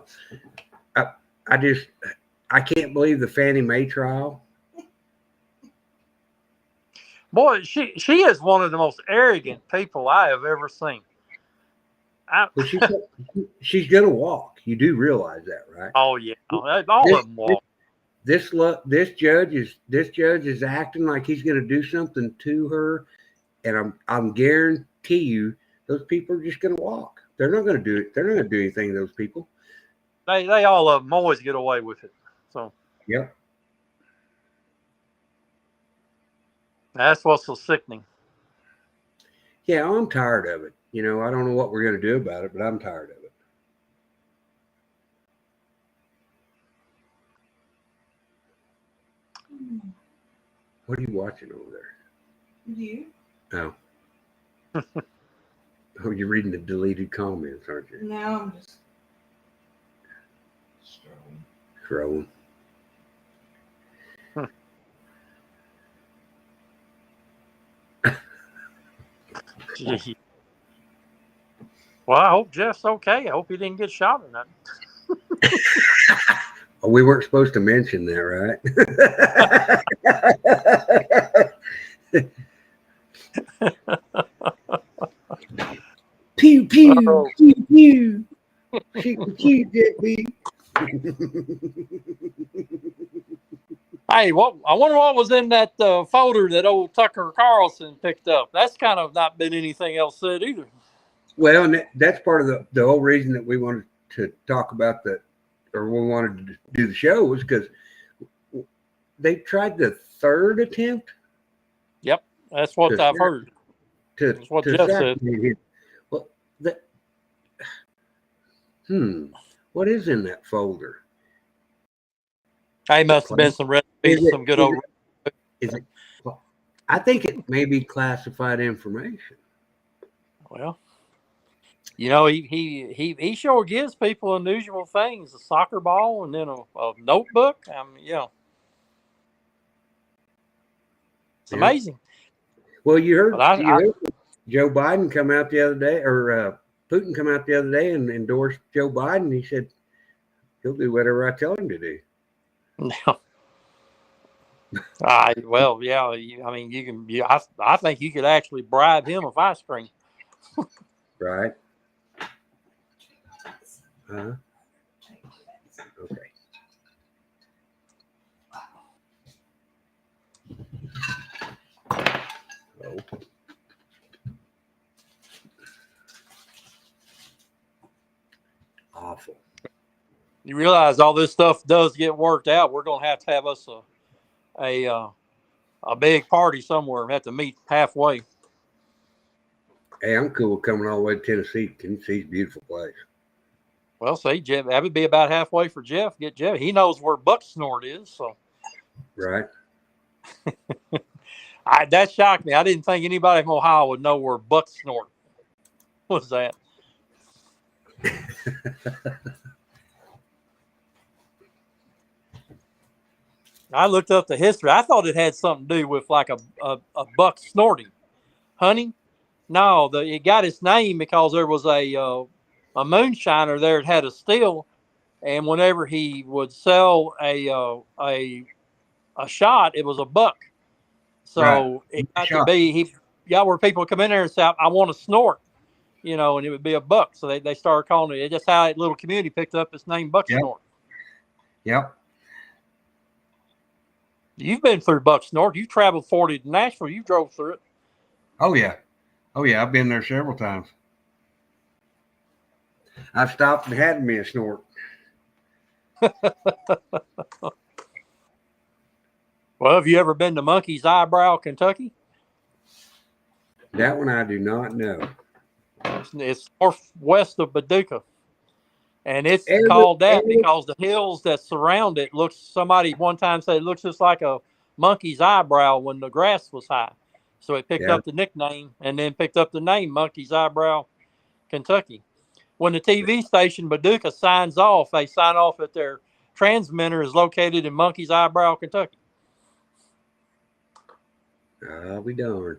can't believe the Fannie Mae trial. Boy, she is one of the most arrogant people I have ever seen. Well, she's gonna walk. You do realize that, right? Oh yeah, all of them walk. This judge is acting like he's gonna do something to her, and I'm guarantee you those people are just gonna walk. They're not gonna do it. They're not gonna do anything to those people. They all of them always get away with it. So yep. That's what's so sickening. Yeah, I'm tired of it. You know, I don't know what we're going to do about it, but I'm tired of it. What are you watching over there? You? Oh. Oh, you're reading the deleted comments, aren't you? No, I'm just scrolling. Gee. Well, I hope Jeff's okay. I hope he didn't get shot or nothing. Oh, we weren't supposed to mention that, right? Pew, pew, Oh. pew, pew. Shoot the cheese, deadbeat. Hey, I wonder what was in that folder that old Tucker Carlson picked up. That's kind of not been anything else said either. Well, and that's part of the whole reason that we wanted to talk about that, or we wanted to do the show, was because they tried the third attempt. Yep, that's what I've heard. That's what Jeff said. Him. Well, what is in that folder? Hey, must have been some recipes, some good old. Is it? Well, I think it may be classified information. Well, you know, he sure gives people unusual things: a soccer ball and then a notebook. I mean, yeah, it's amazing. Well, you heard I Joe Biden come out the other day, or Putin come out the other day and endorsed Joe Biden. He said he'll do whatever I tell him to do. No. Well, yeah. I mean, you can. I think you could actually bribe him with ice cream. Right. Okay. Oh. Awful. You realize all this stuff does get worked out. We're going to have us a big party somewhere. We have to meet halfway. Hey, I'm cool with coming all the way to Tennessee. Tennessee's a beautiful place. Well, see, Jeff, that would be about halfway for Jeff. Get Jeff. He knows where Bucksnort is. So, right. That shocked me. I didn't think anybody from Ohio would know where Bucksnort was at. I looked up the history. I thought it had something to do with like a buck snorting, hunting. No, it got its name because there was a moonshiner there that had a still, and whenever he would sell a shot, it was a buck. So right. it got to be he got where people come in there and say, "I want to snort," you know, and it would be a buck. So they started calling it. It's just how that little community picked up its name, Bucksnort. Yep. You've been through Bucksnort. You traveled 40 to Nashville. You drove through it. Oh yeah. I've been there several times. I've stopped and had me a snort. Well, have you ever been to Monkey's Eyebrow, Kentucky? That one I do not know. It's northwest of Paducah. And it's called that because the hills that surround it somebody one time said it looks just like a monkey's eyebrow when the grass was high. So it picked up the nickname and then picked up the name Monkey's Eyebrow, Kentucky. When the TV station Paducah signs off, they sign off that their transmitter is located in Monkey's Eyebrow, Kentucky. I'll be darned.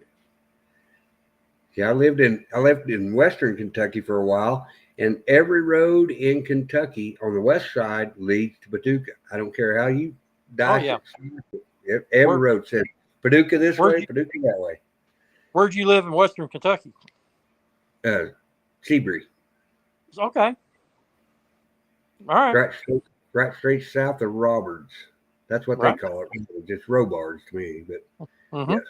Yeah, I lived in Western Kentucky for a while, and every road in Kentucky on the west side leads to Paducah. I don't care how you dice it. Every road says Paducah this way, Paducah that way. Where'd you live in Western Kentucky? Seabury. Okay. All right. Right straight south of Roberts. That's what they call it. Just Robards to me, but yes,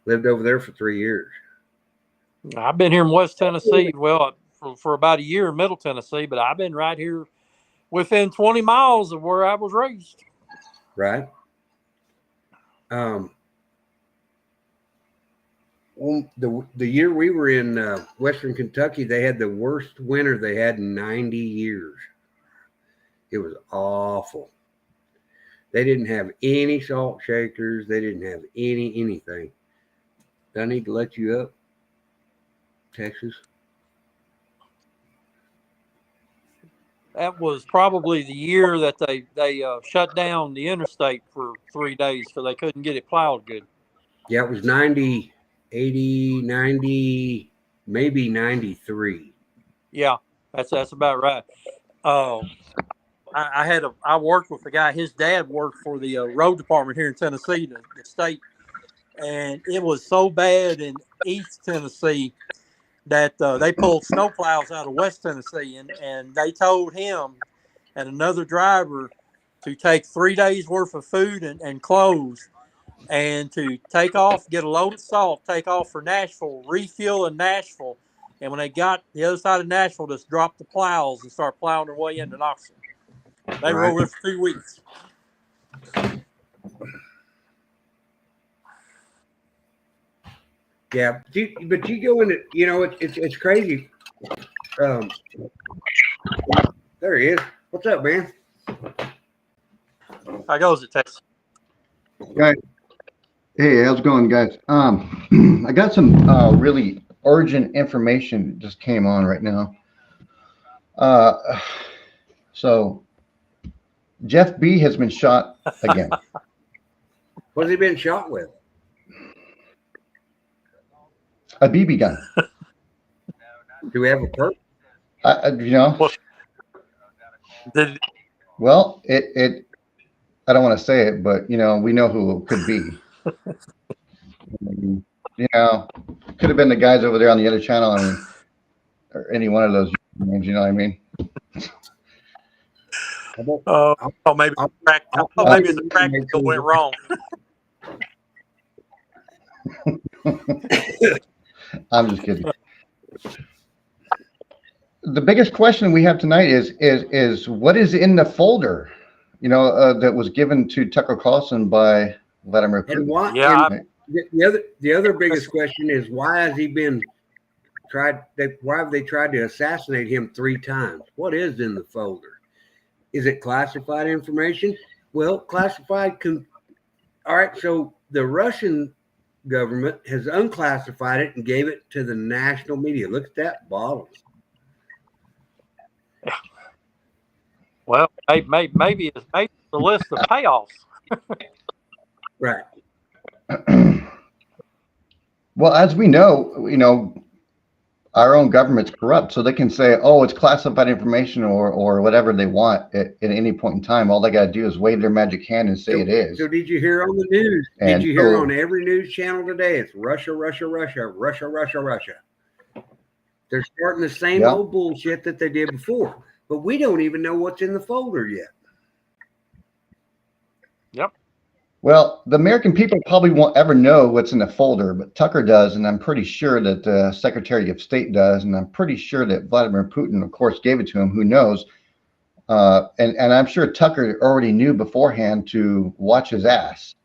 lived over there for 3 years. I've been here in West Tennessee. Well, for about a year in Middle Tennessee, but I've been right here within 20 miles of where I was raised. Right. Well, the year we were in Western Kentucky, they had the worst winter they had in 90 years. It was awful. They didn't have any salt shakers. They didn't have anything. Do I need to let you up, Texas? That was probably the year that they shut down the interstate for 3 days because they couldn't get it plowed good. Yeah, it was 90, 80, 90, maybe 93. Yeah, that's about right. I worked with a guy. His dad worked for the road department here in Tennessee, the state, and it was so bad in East Tennessee that they pulled snowplows out of West Tennessee, and they told him and another driver to take 3 days worth of food and clothes, and to take off, get a load of salt, take off for Nashville, refuel in Nashville, and when they got the other side of Nashville, just drop the plows and start plowing their way into Knoxville. They were over there for 2 weeks. Yeah, but you go into, it's crazy. There he is. What's up, man? How goes it, Texas? Guys, hey, how's it going, guys? I got some really urgent information that just came on right now. So Jeff B has been shot again. What's he been shot with? A BB gun. Do we have a perp? Did Well, it. I don't want to say it, but we know who it could be. Could have been the guys over there on the other channel, or any one of those names. You know what I mean? maybe the practical went wrong. I'm just kidding. The biggest question we have tonight is what is in the folder, that was given to Tucker Carlson by Vladimir Putin. And why? Yeah. And the other biggest question is, why has he been tried? Why have they tried to assassinate him 3 times? What is in the folder? Is it classified information? Well, classified. All right. So the Russian government has unclassified it and gave it to the national media. Look at that bottle. Well, maybe it's the list of payoffs. Right. Well, as we know, our own government's corrupt, so they can say, "Oh, it's classified information," or whatever they want at any point in time. All they got to do is wave their magic hand and say it is. So did you hear on the news? And did you hear on every news channel today? It's Russia, Russia, Russia, Russia, Russia, Russia. They're starting the same old bullshit that they did before, but we don't even know what's in the folder yet. Yep. Well, the American people probably won't ever know what's in the folder, but Tucker does, and I'm pretty sure that the Secretary of State does, and I'm pretty sure that Vladimir Putin, of course, gave it to him. Who knows? And I'm sure Tucker already knew beforehand to watch his ass.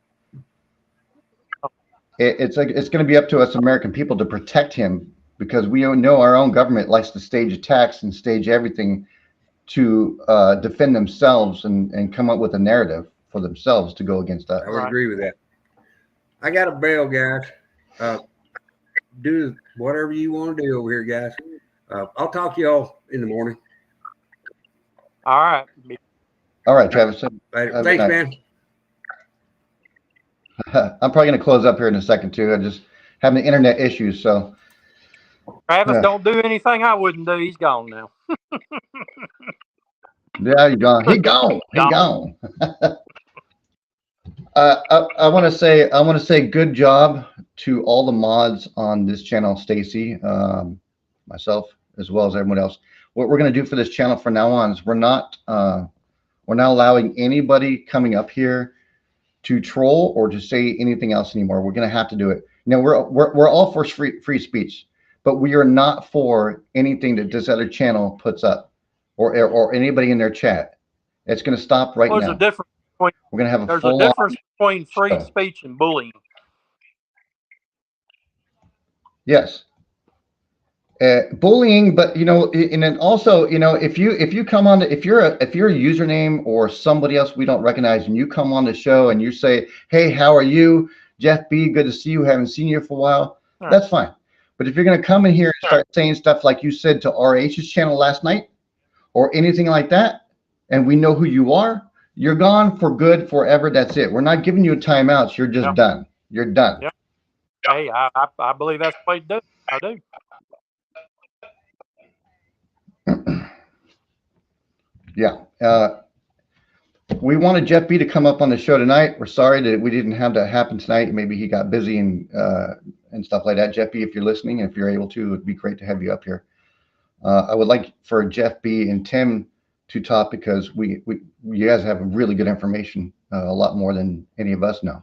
It's going to be up to us American people to protect him, because we know our own government likes to stage attacks and stage everything to defend themselves and come up with a narrative for themselves to go against us. I would agree with that. I got a bail, guys. Do whatever you want to do over here, guys. I'll talk to y'all in the morning. All right. All right, Travis. Later. Thanks, man. I'm probably going to close up here in a second, too. I just having internet issues, so. Travis, don't do anything I wouldn't do. He's gone now. Yeah, he's gone. He gone. He gone. I want to say good job to all the mods on this channel, Stacy, myself, as well as everyone else. What we're going to do for this channel from now on is we're not allowing anybody coming up here to troll or to say anything else anymore. We're going to have to do it. We're all for free speech, but we are not for anything that this other channel puts up or anybody in their chat. It's going to stop right now. There's a difference between, we're going to have there's a difference between free speech and bullying. Yes. Bullying, but and then also, if you come on, if you're a username or somebody else we don't recognize, and you come on the show and you say, "Hey, how are you, Jeff B? Good to see you. Haven't seen you for a while." Right. That's fine. But if you're going to come in here and start saying stuff like you said to RH's channel last night, or anything like that, and we know who you are, you're gone for good forever. That's it. We're not giving you a timeout. You're just done. You're done. Yep. Hey, I believe that's the way to do it. I do. Yeah. We wanted Jeff B to come up on the show tonight. We're sorry that we didn't have that happen tonight. Maybe he got busy and stuff like that. Jeff B, if you're listening, if you're able to, it'd be great to have you up here. I would like for Jeff B and Tim to talk because you guys have really good information, a lot more than any of us know.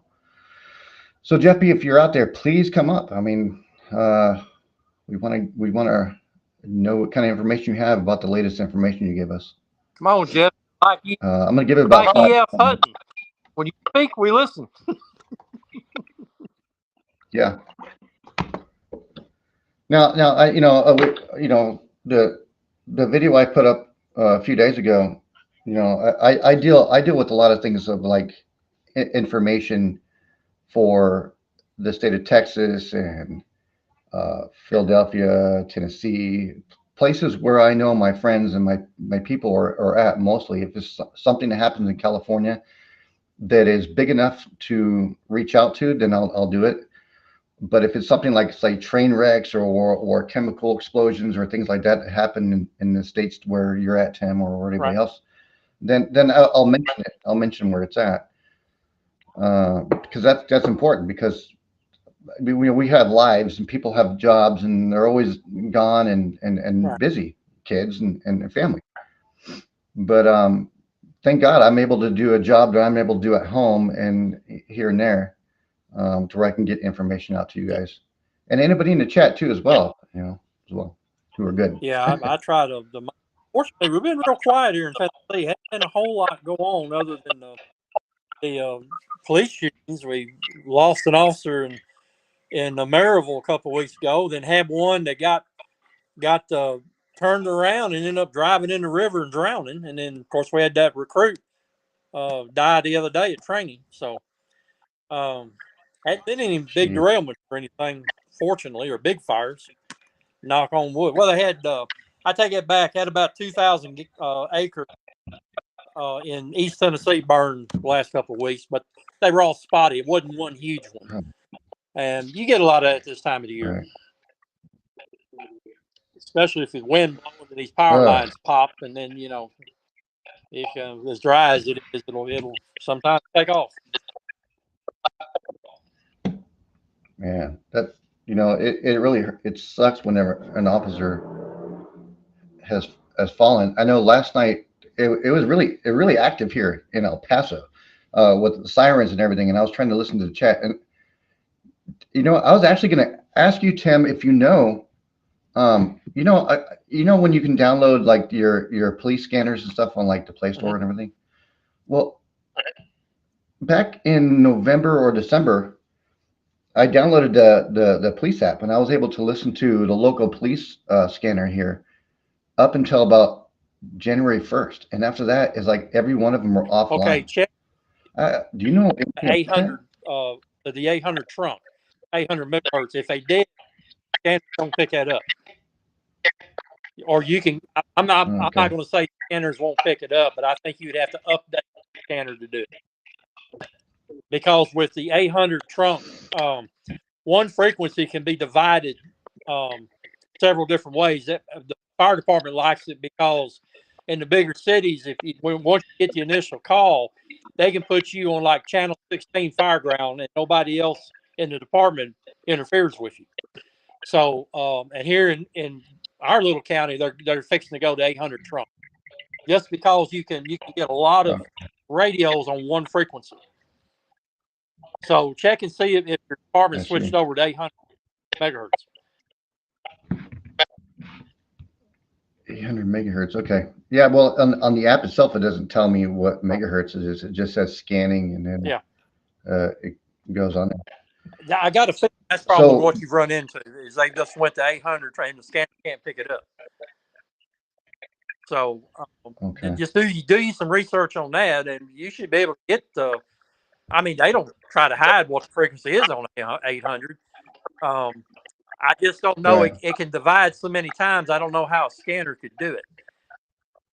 So Jeff B, if you're out there, please come up. I mean, we want to know what kind of information you have about the latest information you give us. Come on, Jeff. Like I'm going to give it about like E.F. Hutton. When you speak, we listen. Yeah. Now, the video I put up a few days ago, I deal with a lot of things of like information for the state of Texas and Philadelphia, Tennessee, places where I know my friends and my people are at mostly. If it's something that happens in California that is big enough to reach out to, then I'll do it. But if it's something like, say, train wrecks or chemical explosions or things like that happen in the states where you're at, Tim, or anybody else, then I'll mention it. I'll mention where it's at, because that's important. Because we have lives and people have jobs and they're always gone and busy, kids and family. But thank God I'm able to do a job that I'm able to do at home and here and there. To where I can get information out to you guys and anybody in the chat too, as well, who are good. Yeah, I try to. Fortunately, we've been real quiet here in Tennessee. Hasn't been a whole lot go on other than the police shootings. We lost an officer in Maryville a couple of weeks ago. Then had one that got turned around and ended up driving in the river and drowning. And then, of course, we had that recruit died the other day at training. So. Hadn't been any big derailments or anything, fortunately, or big fires. Knock on wood. Well, they had. I take it back. Had about 2,000 acres in East Tennessee burned the last couple of weeks, but they were all spotty. It wasn't one huge one, and you get a lot of that this time of the year, especially if the wind blowing and these power lines pop, and then if as dry as it is, it'll sometimes take off. Man, that it really sucks whenever an officer has fallen. I know last night it was really active here in El Paso with the sirens and everything, and I was trying to listen to the chat, and I was actually going to ask you, Tim, if when you can download like your police scanners and stuff on like the Play Store and everything. Well, back in November or December, I downloaded the police app and I was able to listen to the local police scanner here up until about January 1st. And after that is like every one of them are offline. Okay, check. Do you know 800 the 800 trunk, 800 megahertz. If they did, scanners don't pick that up. Or you can. I'm not going to say scanners won't pick it up, but I think you'd have to update the scanner to do it. Because with the 800 trunk, one frequency can be divided several different ways. The fire department likes it because in the bigger cities, once you get the initial call, they can put you on like channel 16 fireground, and nobody else in the department interferes with you. So, and here in our little county, they're fixing to go to 800 trunk, just because you can get a lot of radios on one frequency. So check and see if your department switched over to 800 megahertz. 800 megahertz. Okay. Yeah. Well, on the app itself, it doesn't tell me what megahertz it is. It just says scanning, and then it goes on. Yeah, I got to think that's probably what you've run into is they just went to 800 and the scanner can't pick it up. So just do you some research on that, and you should be able to get the. I mean, they don't try to hide what the frequency is on 800. I just don't know. It can divide so many times. I don't know how a scanner could do it.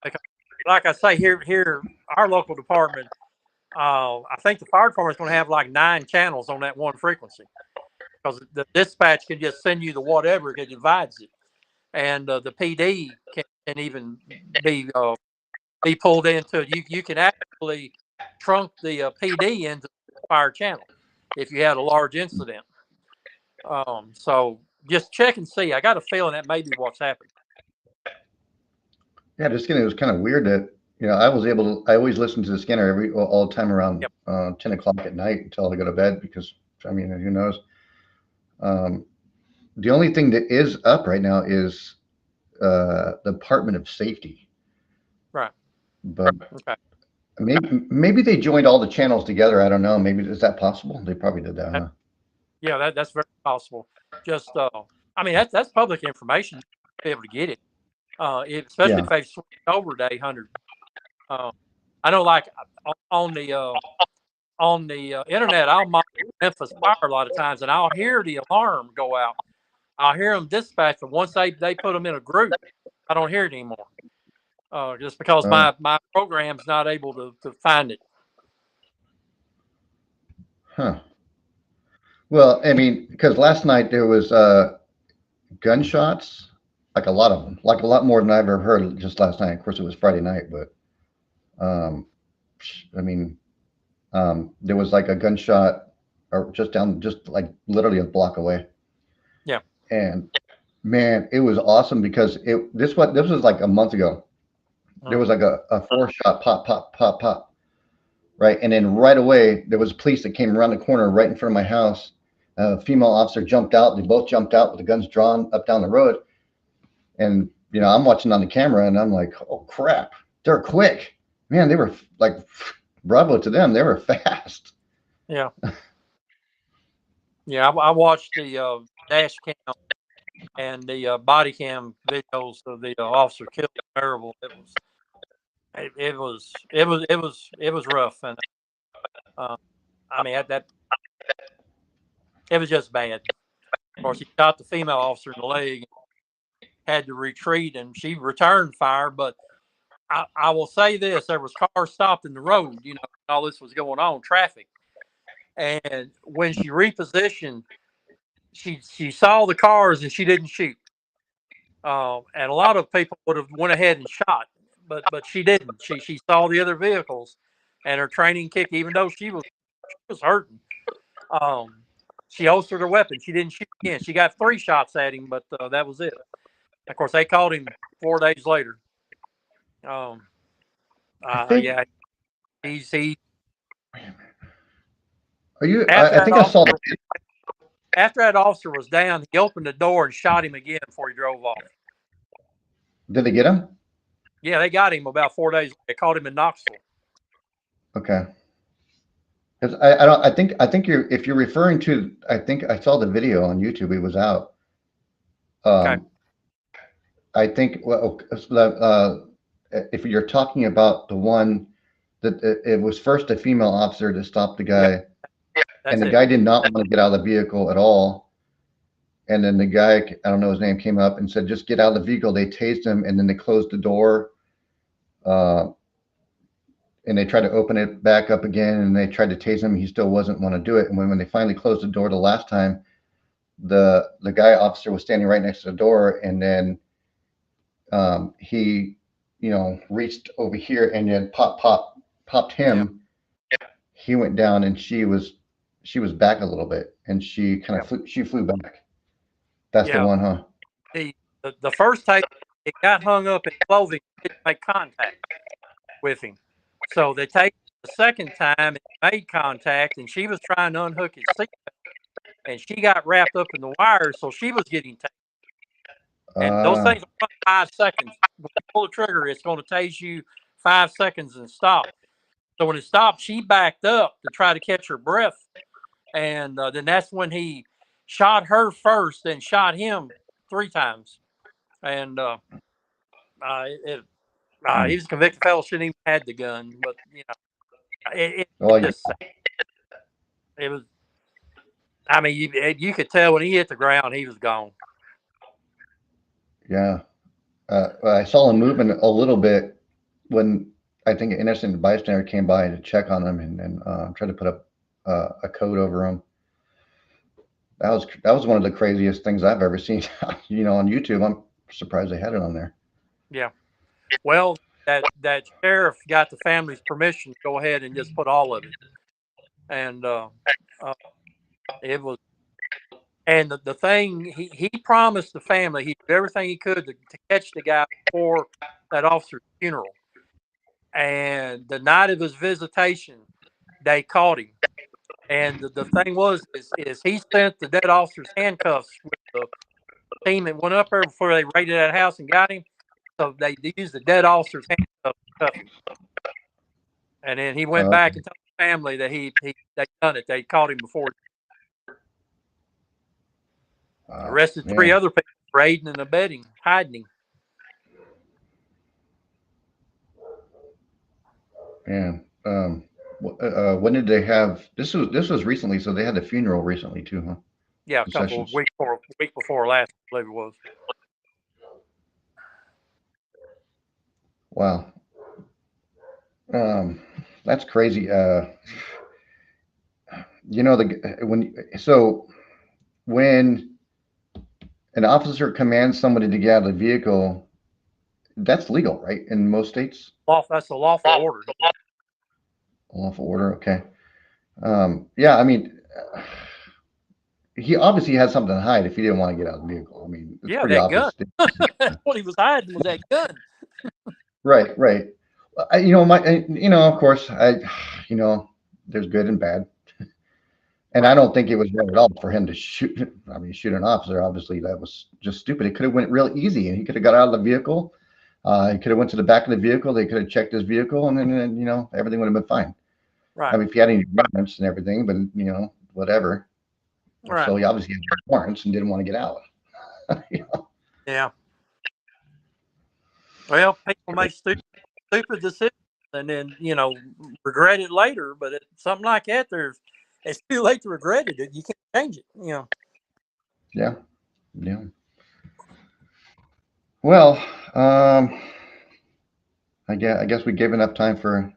Because, like I say, here, our local department, I think the fire department is going to have like 9 channels on that one frequency, because the dispatch can just send you the whatever, it divides it, and the PD can even be pulled into it. You can actually trunk the PD into the fire channel if you had a large incident. So just check and see. I got a feeling that may be what's happened. Yeah, just kidding. It was kind of weird that, I was able to, I always listen to the scanner all the time around Yep. 10 o'clock at night until I go to bed because, I mean, who knows? The only thing that is up right now is the Department of Safety. Right. But Okay. maybe they joined all the channels together. I don't know. Maybe is that possible? They probably did that, huh? Yeah, that's very possible. Just, I mean, that's public information. You'll be able to get it, especially Yeah. if they've switched over to 800. I know, like on the internet, I'll monitor Memphis Fire a lot of times, and I'll hear the alarm go out. I'll hear them dispatch, but once they put them in a group, I don't hear it anymore. Just because my program's not able to find it. Huh. Well, I mean, because last night there was gunshots, like a lot of them, like a lot more than I ever heard just last night. Of course, it was Friday night, but I mean, there was like a gunshot or just like literally a block away. Yeah. And man, it was awesome because this was like a month ago. There was like a 4-shot pop, pop, pop, pop. Right. And then right away, there was police that came around the corner right in front of my house. A female officer jumped out. They both jumped out with the guns drawn up down the road. And, I'm watching on the camera and I'm like, oh, crap. They're quick. Man, they were like, bravo to them. They were fast. Yeah. Yeah. I watched the dash cam and the body cam videos of the officer killed in Maryville. It was rough. And I mean, that it was just bad. Of course, he shot the female officer in the leg, had to retreat, and she returned fire. But I will say this: there was cars stopped in the road. All this was going on, traffic, and when she repositioned, she saw the cars and she didn't shoot. And a lot of people would have went ahead and shot, but she didn't. She saw the other vehicles, and her training kick, even though she was hurting. She holstered her weapon. She didn't shoot again. She got 3 shots at him, but that was it. Of course, they caught him 4 days later. Yeah, he. Are you? I think I saw that. After that officer was down, he opened the door and shot him again before he drove off. Did they get him? Yeah, they got him about 4 days. They caught him in Knoxville. Okay. Because I think if you're referring to, I think I saw the video on YouTube. It was out. Okay. I think if you're talking about the one that it was first a female officer to stop the guy, and the guy did not want to get out of the vehicle at all. And then the guy, I don't know his name, came up and said, just get out of the vehicle. They tased him and then they closed the door. And they tried to open it back up again and they tried to tase him. He still wasn't want to do it. And when they finally closed the door the last time, the guy officer was standing right next to the door. And then he, reached over here and then popped him. Yeah. He went down and she was back a little bit and she kind of flew back. That's the one, huh? The first time it got hung up in clothing, it didn't make contact with him. So they take the second time, it made contact, and she was trying to unhook his seatbelt, and she got wrapped up in the wires, so she was getting tased. And those things are 5 seconds. When you pull the trigger, it's going to tase you 5 seconds and stop. So when it stopped, she backed up to try to catch her breath, and then that's when he shot her first, then shot him 3 times, and he was a convicted felon. Shouldn't even had the gun, but it was. I mean, you could tell when he hit the ground, he was gone. Yeah, I saw him moving a little bit when I think an innocent bystander came by to check on him and try to put up a coat over him. That was one of the craziest things I've ever seen. On YouTube. I'm surprised they had it on there. Yeah. Well, that sheriff got the family's permission to go ahead and just put all of it. And it was, and the thing, he promised the family he did everything he could to catch the guy before that officer's funeral. And the night of his visitation, they caught him. And the thing was, is he sent the dead officer's handcuffs with the team that went up there before they raided that house and got him. So they used the dead officer's handcuffs to cuff him. And then he went back and told the family that they done it. They caught him before. Arrested 3 other people for aiding and abetting, hiding him. And when did they have this? Was recently, so they had the funeral recently too, huh? Yeah, a couple of week before last, I believe it was. Wow. That's crazy. You know, when an officer commands somebody to get out of the vehicle, that's legal, right? In most states? That's a lawful order. Lawful order, okay. Yeah, I mean, he obviously had something to hide if he didn't want to get out of the vehicle. I mean, it's pretty obvious. Gun. What he was hiding was that gun. Right. Of course, there's good and bad. And I don't think it was right at all for him to shoot an officer. Obviously, that was just stupid. It could have went real easy, and he could have got out of the vehicle. He could have went to the back of the vehicle. They could have checked his vehicle, and then everything would have been fine. Right. I mean, if he had any warrants and everything, but whatever. Right. So he obviously had warrants and didn't want to get out. Yeah. Well, people make stupid decisions and then regret it later. But something like that, it's too late to regret it. You can't change it. Yeah. Well, I guess we gave enough time for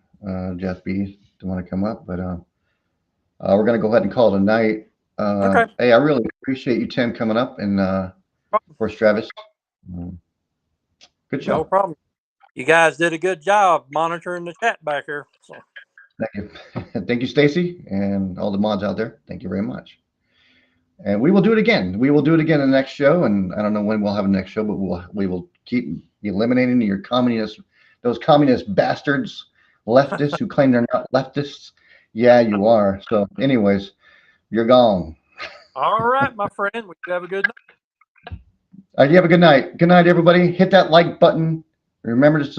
Jeff B to want to come up, but we're gonna go ahead and call it a night. Okay. Hey, I really appreciate you, Tim, coming up, and of course, Travis. Good show. No problem. You guys did a good job monitoring the chat back here. So. Thank you. Thank you, Stacy, and all the mods out there. Thank you very much. And we will do it again. We will do it again in the next show, and I don't know when we'll have the next show, but we will keep eliminating those communist bastards, leftists who claim they're not leftists. Yeah, you are. So, anyways, you're gone. All right, my friend. You have a good night. You have a good night. Good night, everybody. Hit that like button. Remember to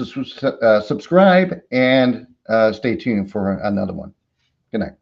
subscribe and stay tuned for another one. Good night.